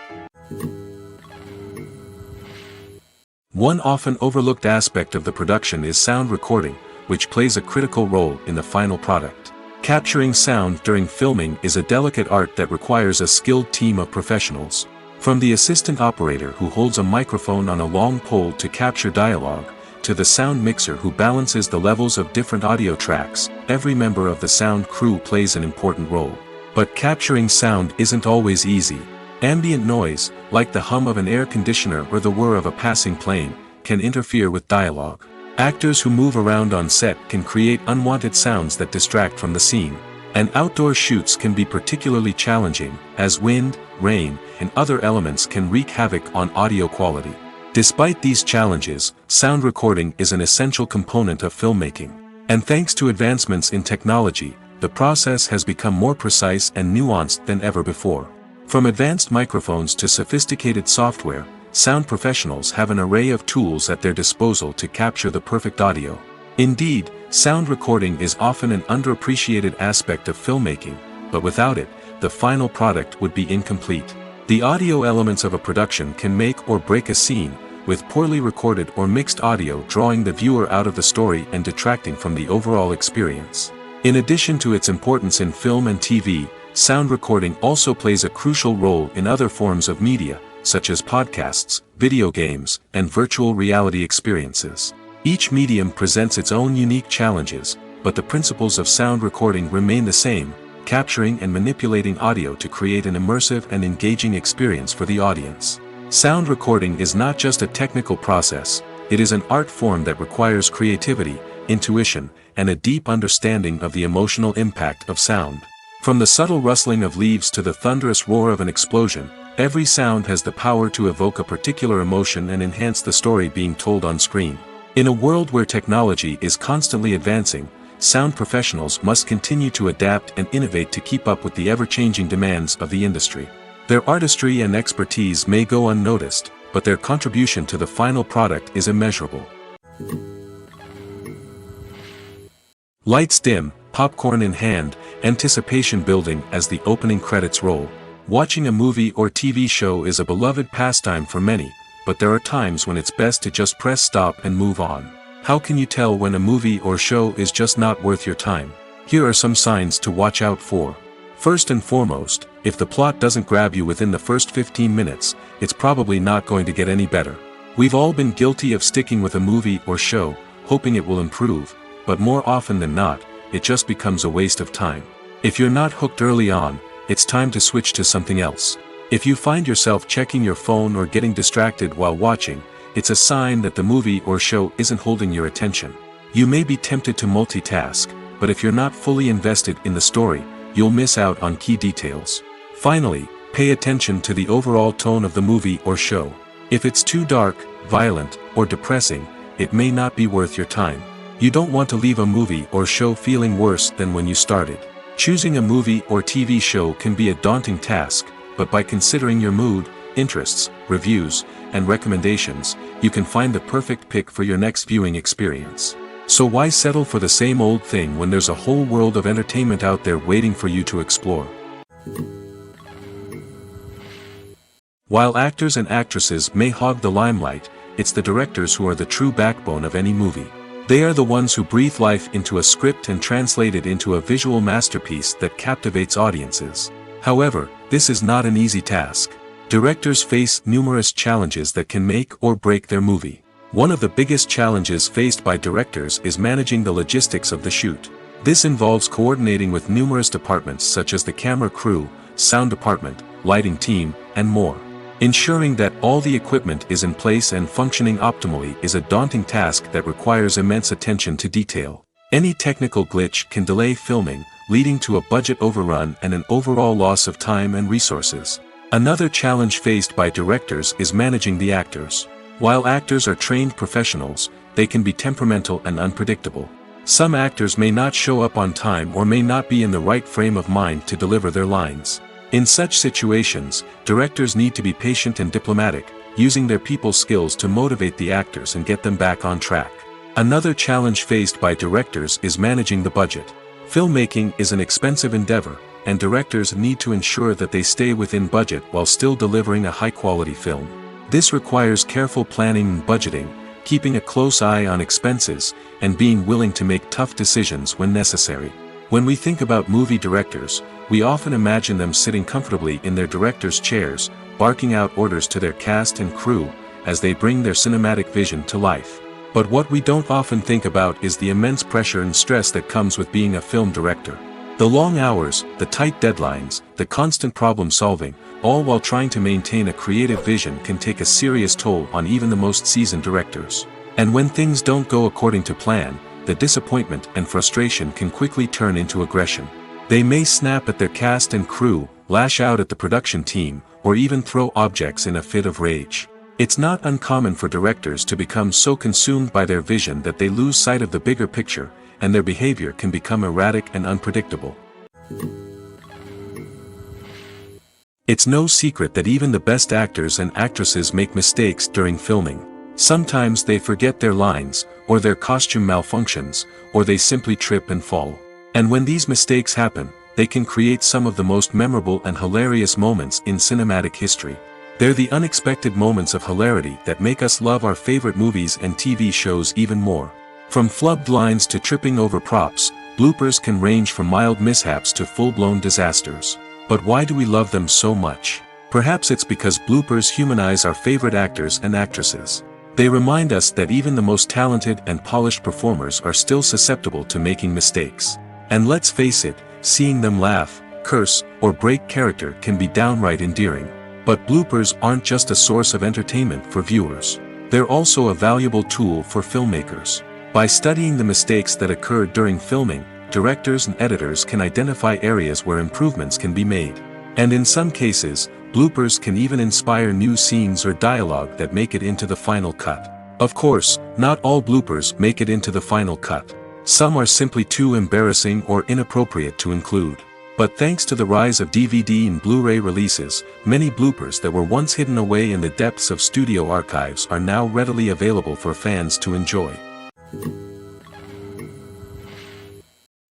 One often overlooked aspect of the production is sound recording, which plays a critical role in the final product. Capturing sound during filming is a delicate art that requires a skilled team of professionals. From the assistant operator who holds a microphone on a long pole to capture dialogue, to the sound mixer who balances the levels of different audio tracks, every member of the sound crew plays an important role. But capturing sound isn't always easy. Ambient noise, like the hum of an air conditioner or the whir of a passing plane, can interfere with dialogue. Actors who move around on set can create unwanted sounds that distract from the scene. And outdoor shoots can be particularly challenging, as wind, rain, and other elements can wreak havoc on audio quality. Despite these challenges, sound recording is an essential component of filmmaking. And thanks to advancements in technology, the process has become more precise and nuanced than ever before. From advanced microphones to sophisticated software, sound professionals have an array of tools at their disposal to capture the perfect audio. Indeed, sound recording is often an underappreciated aspect of filmmaking, but without it, the final product would be incomplete. The audio elements of a production can make or break a scene, with poorly recorded or mixed audio drawing the viewer out of the story and detracting from the overall experience. In addition to its importance in film and TV, sound recording also plays a crucial role in other forms of media, such as podcasts, video games, and virtual reality experiences. Each medium presents its own unique challenges, but the principles of sound recording remain the same, capturing and manipulating audio to create an immersive and engaging experience for the audience. Sound recording is not just a technical process, it is an art form that requires creativity, intuition, and a deep understanding of the emotional impact of sound. From the subtle rustling of leaves to the thunderous roar of an explosion, every sound has the power to evoke a particular emotion and enhance the story being told on screen. In a world where technology is constantly advancing, sound professionals must continue to adapt and innovate to keep up with the ever-changing demands of the industry. Their artistry and expertise may go unnoticed, but their contribution to the final product is immeasurable. Lights dim, popcorn in hand, anticipation building as the opening credits roll. Watching a movie or TV show is a beloved pastime for many, but there are times when it's best to just press stop and move on. How can you tell when a movie or show is just not worth your time? Here are some signs to watch out for. First and foremost, if the plot doesn't grab you within the first 15 minutes, it's probably not going to get any better. We've all been guilty of sticking with a movie or show, hoping it will improve, but more often than not, it just becomes a waste of time. If you're not hooked early on, it's time to switch to something else. If you find yourself checking your phone or getting distracted while watching, it's a sign that the movie or show isn't holding your attention. You may be tempted to multitask, but if you're not fully invested in the story, you'll miss out on key details. Finally, pay attention to the overall tone of the movie or show. If it's too dark, violent, or depressing, it may not be worth your time. You don't want to leave a movie or show feeling worse than when you started. Choosing a movie or TV show can be a daunting task, but by considering your mood, interests, reviews, and recommendations, you can find the perfect pick for your next viewing experience. So why settle for the same old thing when there's a whole world of entertainment out there waiting for you to explore? While actors and actresses may hog the limelight, it's the directors who are the true backbone of any movie. They are the ones who breathe life into a script and translate it into a visual masterpiece that captivates audiences. However, this is not an easy task. Directors face numerous challenges that can make or break their movie. One of the biggest challenges faced by directors is managing the logistics of the shoot. This involves coordinating with numerous departments such as the camera crew, sound department, lighting team, and more. Ensuring that all the equipment is in place and functioning optimally is a daunting task that requires immense attention to detail. Any technical glitch can delay filming, leading to a budget overrun and an overall loss of time and resources. Another challenge faced by directors is managing the actors. While actors are trained professionals, they can be temperamental and unpredictable. Some actors may not show up on time or may not be in the right frame of mind to deliver their lines. In such situations, directors need to be patient and diplomatic, using their people skills to motivate the actors and get them back on track. Another challenge faced by directors is managing the budget. Filmmaking is an expensive endeavor, and directors need to ensure that they stay within budget while still delivering a high-quality film. This requires careful planning and budgeting, keeping a close eye on expenses, and being willing to make tough decisions when necessary. When we think about movie directors, we often imagine them sitting comfortably in their director's chairs, barking out orders to their cast and crew, as they bring their cinematic vision to life. But what we don't often think about is the immense pressure and stress that comes with being a film director. The long hours, the tight deadlines, the constant problem solving, all while trying to maintain a creative vision can take a serious toll on even the most seasoned directors. And when things don't go according to plan, the disappointment and frustration can quickly turn into aggression. They may snap at their cast and crew, lash out at the production team, or even throw objects in a fit of rage. It's not uncommon for directors to become so consumed by their vision that they lose sight of the bigger picture, and their behavior can become erratic and unpredictable. It's no secret that even the best actors and actresses make mistakes during filming. Sometimes they forget their lines, or their costume malfunctions, or they simply trip and fall. And when these mistakes happen, they can create some of the most memorable and hilarious moments in cinematic history. They're the unexpected moments of hilarity that make us love our favorite movies and TV shows even more. From flubbed lines to tripping over props, bloopers can range from mild mishaps to full-blown disasters. But why do we love them so much? Perhaps it's because bloopers humanize our favorite actors and actresses. They remind us that even the most talented and polished performers are still susceptible to making mistakes. And let's face it, seeing them laugh, curse, or break character can be downright endearing. But bloopers aren't just a source of entertainment for viewers. They're also a valuable tool for filmmakers. By studying the mistakes that occurred during filming, directors and editors can identify areas where improvements can be made. And in some cases, bloopers can even inspire new scenes or dialogue that make it into the final cut. Of course, not all bloopers make it into the final cut. Some are simply too embarrassing or inappropriate to include. But thanks to the rise of DVD and Blu-ray releases, many bloopers that were once hidden away in the depths of studio archives are now readily available for fans to enjoy.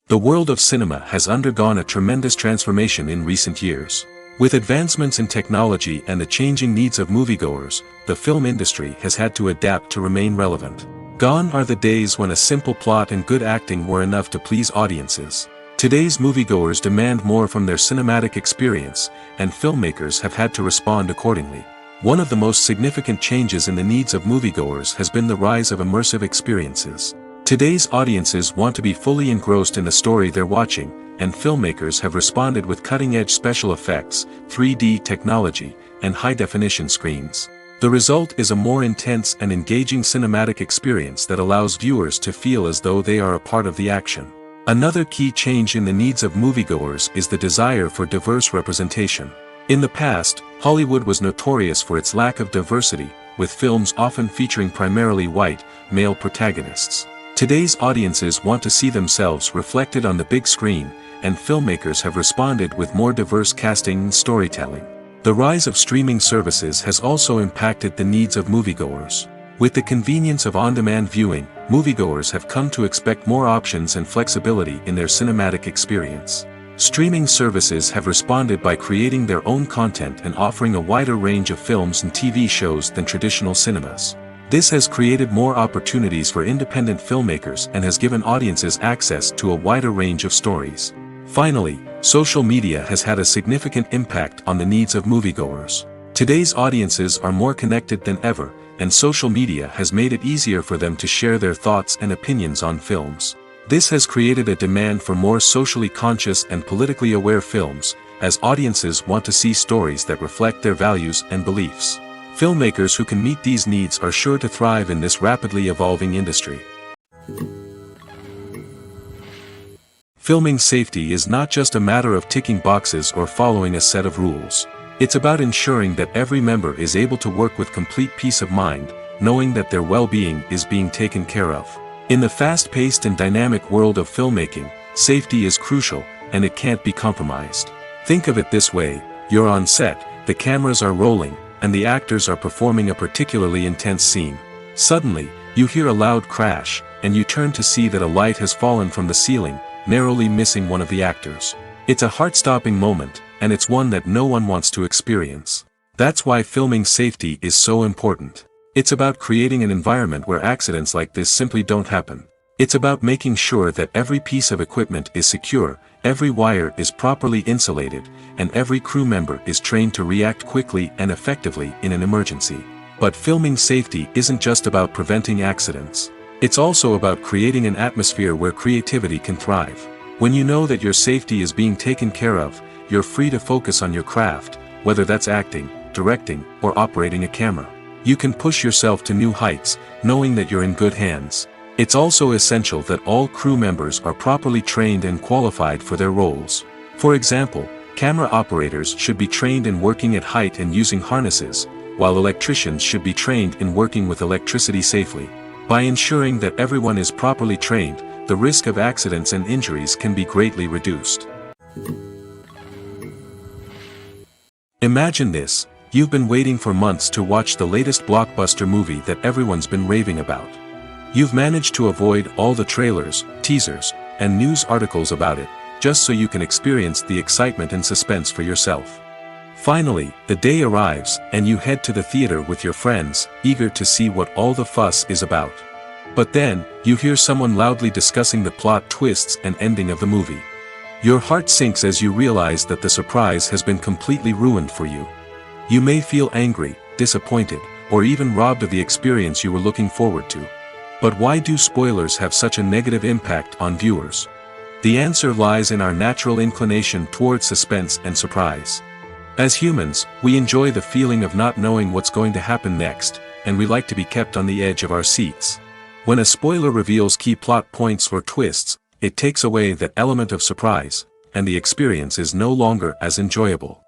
The world of cinema has undergone a tremendous transformation in recent years. With advancements in technology and the changing needs of moviegoers, the film industry has had to adapt to remain relevant. Gone are the days when a simple plot and good acting were enough to please audiences. Today's moviegoers demand more from their cinematic experience, and filmmakers have had to respond accordingly. One of the most significant changes in the needs of moviegoers has been the rise of immersive experiences. Today's audiences want to be fully engrossed in the story they're watching, and filmmakers have responded with cutting-edge special effects, 3D technology, and high-definition screens. The result is a more intense and engaging cinematic experience that allows viewers to feel as though they are a part of the action. Another key change in the needs of moviegoers is the desire for diverse representation. In the past, Hollywood was notorious for its lack of diversity, with films often featuring primarily white, male protagonists. Today's audiences want to see themselves reflected on the big screen, and filmmakers have responded with more diverse casting and storytelling. The rise of streaming services has also impacted the needs of moviegoers. With the convenience of on-demand viewing, moviegoers have come to expect more options and flexibility in their cinematic experience. Streaming services have responded by creating their own content and offering a wider range of films and TV shows than traditional cinemas. This has created more opportunities for independent filmmakers and has given audiences access to a wider range of stories. Finally, social media has had a significant impact on the needs of moviegoers. Today's audiences are more connected than ever, and social media has made it easier for them to share their thoughts and opinions on films. This has created a demand for more socially conscious and politically aware films, as audiences want to see stories that reflect their values and beliefs. Filmmakers who can meet these needs are sure to thrive in this rapidly evolving industry. Filming safety is not just a matter of ticking boxes or following a set of rules. It's about ensuring that every member is able to work with complete peace of mind, knowing that their well-being is being taken care of. In the fast-paced and dynamic world of filmmaking, safety is crucial, and it can't be compromised. Think of it this way: you're on set, the cameras are rolling, and the actors are performing a particularly intense scene. Suddenly, you hear a loud crash, and you turn to see that a light has fallen from the ceiling, narrowly missing one of the actors. It's a heart-stopping moment, and it's one that no one wants to experience. That's why filming safety is so important. It's about creating an environment where accidents like this simply don't happen. It's about making sure that every piece of equipment is secure, every wire is properly insulated, and every crew member is trained to react quickly and effectively in an emergency. But filming safety isn't just about preventing accidents. It's also about creating an atmosphere where creativity can thrive. When you know that your safety is being taken care of, you're free to focus on your craft, whether that's acting, directing, or operating a camera. You can push yourself to new heights, knowing that you're in good hands. It's also essential that all crew members are properly trained and qualified for their roles. For example, camera operators should be trained in working at height and using harnesses, while electricians should be trained in working with electricity safely. By ensuring that everyone is properly trained, the risk of accidents and injuries can be greatly reduced. Imagine this: you've been waiting for months to watch the latest blockbuster movie that everyone's been raving about. You've managed to avoid all the trailers, teasers, and news articles about it, just so you can experience the excitement and suspense for yourself. Finally, the day arrives, and you head to the theater with your friends, eager to see what all the fuss is about. But then, you hear someone loudly discussing the plot twists and ending of the movie. Your heart sinks as you realize that the surprise has been completely ruined for you. You may feel angry, disappointed, or even robbed of the experience you were looking forward to. But why do spoilers have such a negative impact on viewers? The answer lies in our natural inclination toward suspense and surprise. As humans, we enjoy the feeling of not knowing what's going to happen next, and we like to be kept on the edge of our seats. When a spoiler reveals key plot points or twists, it takes away that element of surprise, and the experience is no longer as enjoyable.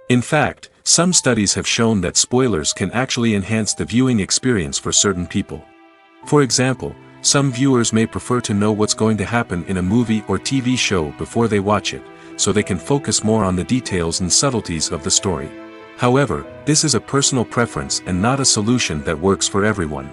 In fact, some studies have shown that spoilers can actually enhance the viewing experience for certain people. For example, some viewers may prefer to know what's going to happen in a movie or TV show before they watch it, so they can focus more on the details and subtleties of the story. However, this is a personal preference and not a solution that works for everyone.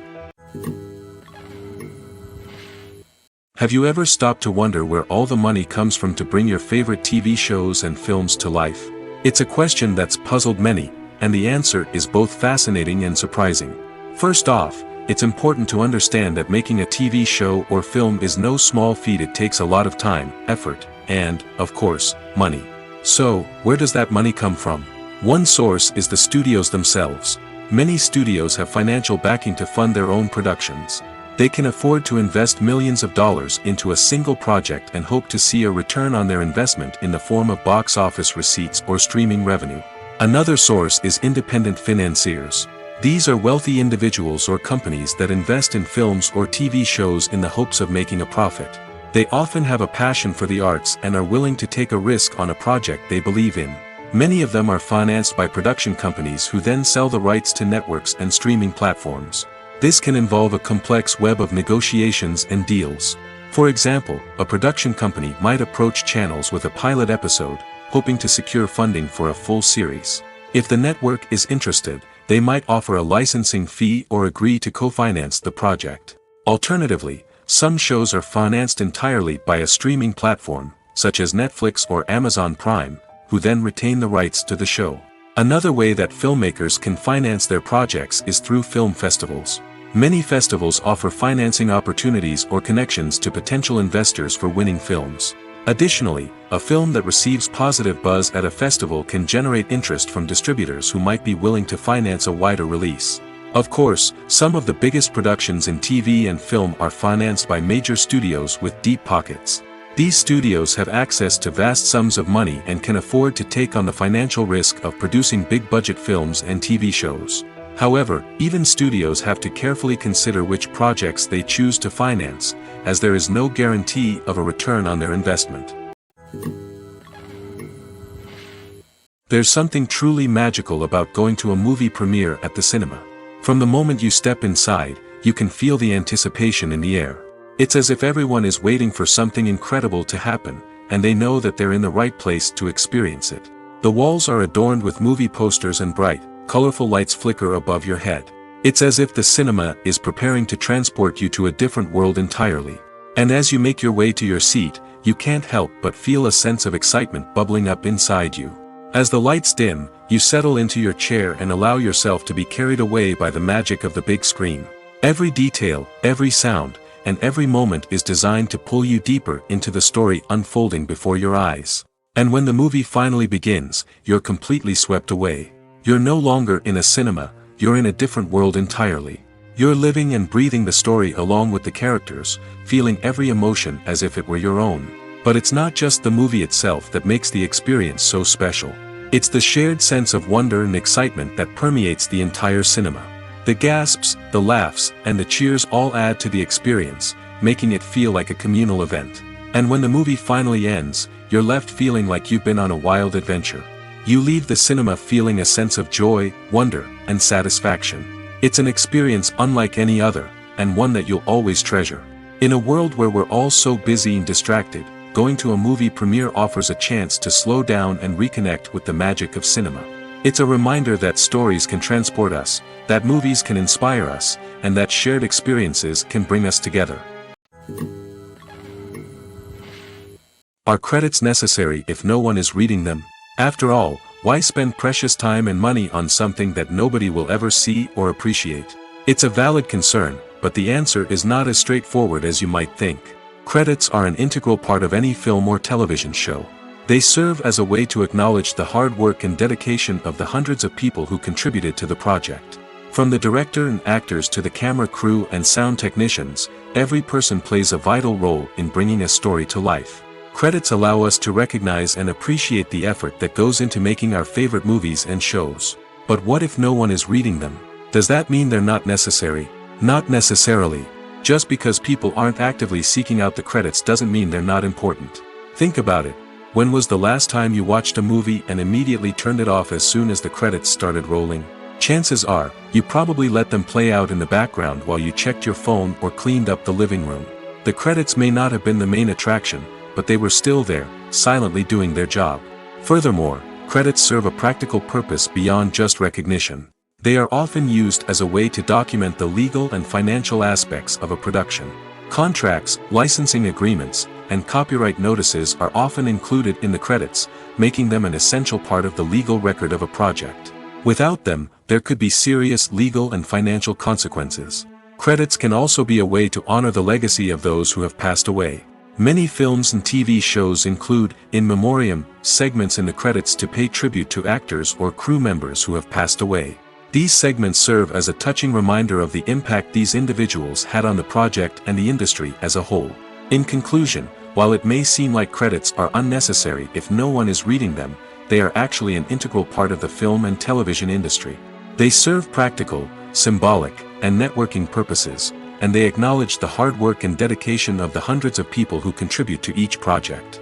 Have you ever stopped to wonder where all the money comes from to bring your favorite TV shows and films to life? It's a question that's puzzled many, and the answer is both fascinating and surprising. First off, it's important to understand that making a TV show or film is no small feat. It takes a lot of time, effort, and, of course, money. So, where does that money come from? One source is the studios themselves. Many studios have financial backing to fund their own productions. They can afford to invest millions of dollars into a single project and hope to see a return on their investment in the form of box office receipts or streaming revenue. Another source is independent financiers. These are wealthy individuals or companies that invest in films or TV shows in the hopes of making a profit. They often have a passion for the arts and are willing to take a risk on a project they believe in. Many of them are financed by production companies who then sell the rights to networks and streaming platforms. This can involve a complex web of negotiations and deals. For example, a production company might approach channels with a pilot episode, hoping to secure funding for a full series. If the network is interested, they might offer a licensing fee or agree to co-finance the project. Alternatively, some shows are financed entirely by a streaming platform, such as Netflix or Amazon Prime, who then retain the rights to the show. Another way that filmmakers can finance their projects is through film festivals. Many festivals offer financing opportunities or connections to potential investors for winning films. Additionally, a film that receives positive buzz at a festival can generate interest from distributors who might be willing to finance a wider release. Of course, some of the biggest productions in TV and film are financed by major studios with deep pockets. These studios have access to vast sums of money and can afford to take on the financial risk of producing big-budget films and TV shows. However, even studios have to carefully consider which projects they choose to finance, as there is no guarantee of a return on their investment. There's something truly magical about going to a movie premiere at the cinema. From the moment you step inside, you can feel the anticipation in the air. It's as if everyone is waiting for something incredible to happen, and they know that they're in the right place to experience it. The walls are adorned with movie posters and bright, colorful lights flicker above your head. It's as if the cinema is preparing to transport you to a different world entirely. And as you make your way to your seat, you can't help but feel a sense of excitement bubbling up inside you. As the lights dim, you settle into your chair and allow yourself to be carried away by the magic of the big screen. Every detail, every sound, and every moment is designed to pull you deeper into the story unfolding before your eyes. And when the movie finally begins, you're completely swept away. You're no longer in a cinema, you're in a different world entirely. You're living and breathing the story along with the characters, feeling every emotion as if it were your own. But it's not just the movie itself that makes the experience so special. It's the shared sense of wonder and excitement that permeates the entire cinema. The gasps, the laughs, and the cheers all add to the experience, making it feel like a communal event. And when the movie finally ends, you're left feeling like you've been on a wild adventure. You leave the cinema feeling a sense of joy, wonder, and satisfaction. It's an experience unlike any other, and one that you'll always treasure. In a world where we're all so busy and distracted, going to a movie premiere offers a chance to slow down and reconnect with the magic of cinema. It's a reminder that stories can transport us, that movies can inspire us, and that shared experiences can bring us together. Are credits necessary if no one is reading them? After all, why spend precious time and money on something that nobody will ever see or appreciate? It's a valid concern, but the answer is not as straightforward as you might think. Credits are an integral part of any film or television show. They serve as a way to acknowledge the hard work and dedication of the hundreds of people who contributed to the project. From the director and actors to the camera crew and sound technicians, every person plays a vital role in bringing a story to life. Credits allow us to recognize and appreciate the effort that goes into making our favorite movies and shows. But what if no one is reading them? Does that mean they're not necessary? Not necessarily. Just because people aren't actively seeking out the credits doesn't mean they're not important. Think about it. When was the last time you watched a movie and immediately turned it off as soon as the credits started rolling? Chances are, you probably let them play out in the background while you checked your phone or cleaned up the living room. The credits may not have been the main attraction, but they were still there, silently doing their job. Furthermore, credits serve a practical purpose beyond just recognition. They are often used as a way to document the legal and financial aspects of a production. Contracts, licensing agreements, and copyright notices are often included in the credits, making them an essential part of the legal record of a project. Without them, there could be serious legal and financial consequences. Credits can also be a way to honor the legacy of those who have passed away. Many films and TV shows include, in memoriam, segments in the credits to pay tribute to actors or crew members who have passed away. These segments serve as a touching reminder of the impact these individuals had on the project and the industry as a whole. In conclusion, while it may seem like credits are unnecessary if no one is reading them, they are actually an integral part of the film and television industry. They serve practical, symbolic, and networking purposes, and they acknowledge the hard work and dedication of the hundreds of people who contribute to each project.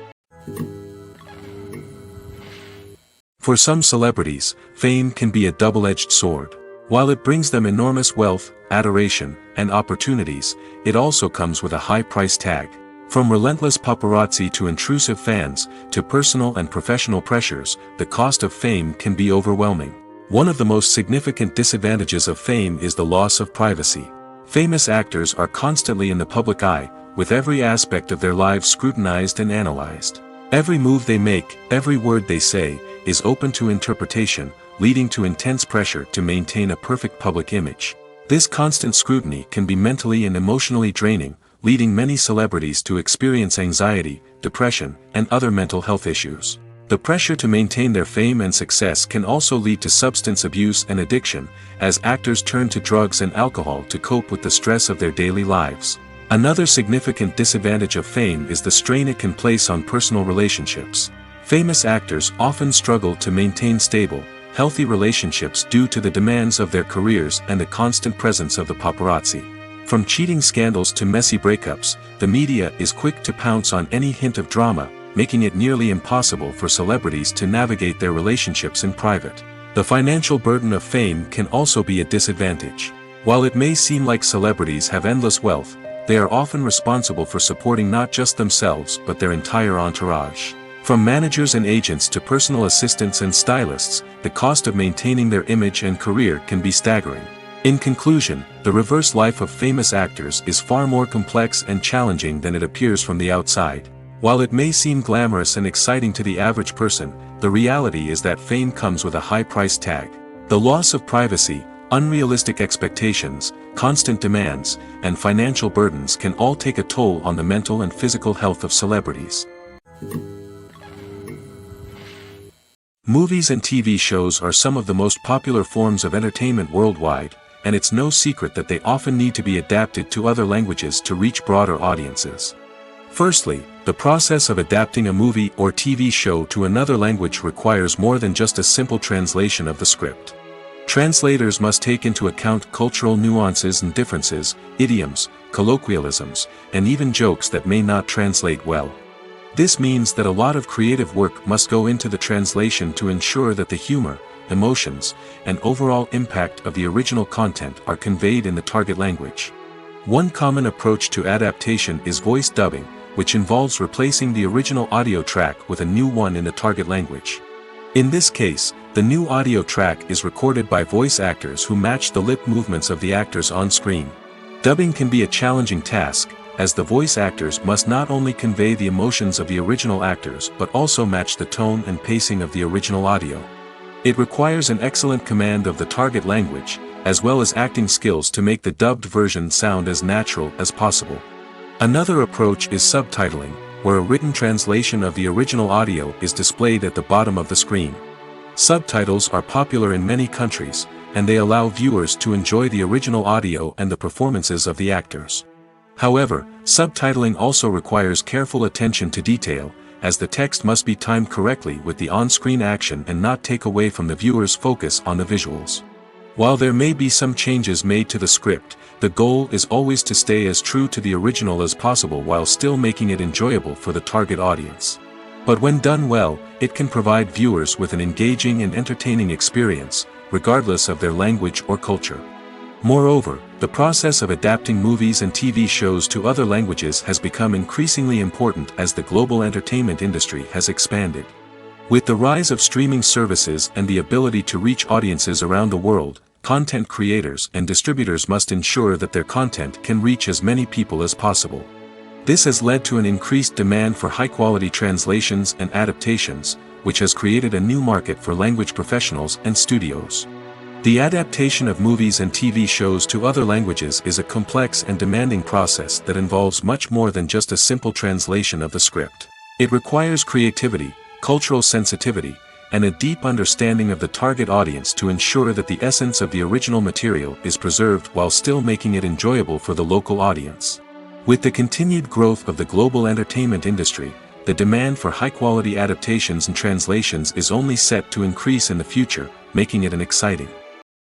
For some celebrities, fame can be a double-edged sword. While it brings them enormous wealth, adoration, and opportunities, it also comes with a high price tag. From relentless paparazzi to intrusive fans, to personal and professional pressures, the cost of fame can be overwhelming. One of the most significant disadvantages of fame is the loss of privacy. Famous actors are constantly in the public eye, with every aspect of their lives scrutinized and analyzed. Every move they make, every word they say, is open to interpretation, leading to intense pressure to maintain a perfect public image. This constant scrutiny can be mentally and emotionally draining, leading many celebrities to experience anxiety, depression, and other mental health issues. The pressure to maintain their fame and success can also lead to substance abuse and addiction, as actors turn to drugs and alcohol to cope with the stress of their daily lives. Another significant disadvantage of fame is the strain it can place on personal relationships. Famous actors often struggle to maintain stable, healthy relationships due to the demands of their careers and the constant presence of the paparazzi. From cheating scandals to messy breakups, the media is quick to pounce on any hint of drama, making it nearly impossible for celebrities to navigate their relationships in private. The financial burden of fame can also be a disadvantage. While it may seem like celebrities have endless wealth, they are often responsible for supporting not just themselves but their entire entourage. From managers and agents to personal assistants and stylists, the cost of maintaining their image and career can be staggering. In conclusion, the reverse life of famous actors is far more complex and challenging than it appears from the outside. While it may seem glamorous and exciting to the average person, the reality is that fame comes with a high price tag. The loss of privacy, unrealistic expectations, constant demands, and financial burdens can all take a toll on the mental and physical health of celebrities. Movies and TV shows are some of the most popular forms of entertainment worldwide, and it's no secret that they often need to be adapted to other languages to reach broader audiences. Firstly, the process of adapting a movie or TV show to another language requires more than just a simple translation of the script. Translators must take into account cultural nuances and differences, idioms, colloquialisms, and even jokes that may not translate well. This means that a lot of creative work must go into the translation to ensure that the humor, emotions, and overall impact of the original content are conveyed in the target language. One common approach to adaptation is voice dubbing, which involves replacing the original audio track with a new one in the target language. In this case, The new audio track is recorded by voice actors who match the lip movements of the actors on screen. Dubbing can be a challenging task, as the voice actors must not only convey the emotions of the original actors but also match the tone and pacing of the original audio. It requires an excellent command of the target language, as well as acting skills to make the dubbed version sound as natural as possible. Another approach is subtitling, where a written translation of the original audio is displayed at the bottom of the screen. Subtitles are popular in many countries, and they allow viewers to enjoy the original audio and the performances of the actors. However, subtitling also requires careful attention to detail, as the text must be timed correctly with the on-screen action and not take away from the viewer's focus on the visuals. While there may be some changes made to the script, the goal is always to stay as true to the original as possible while still making it enjoyable for the target audience. But when done well, it can provide viewers with an engaging and entertaining experience, regardless of their language or culture. Moreover, the process of adapting movies and TV shows to other languages has become increasingly important as the global entertainment industry has expanded. With the rise of streaming services and the ability to reach audiences around the world, content creators and distributors must ensure that their content can reach as many people as possible. This has led to an increased demand for high-quality translations and adaptations, which has created a new market for language professionals and studios. The adaptation of movies and TV shows to other languages is a complex and demanding process that involves much more than just a simple translation of the script. It requires creativity, cultural sensitivity, and a deep understanding of the target audience to ensure that the essence of the original material is preserved while still making it enjoyable for the local audience. With the continued growth of the global entertainment industry, the demand for high-quality adaptations and translations is only set to increase in the future, making it an exciting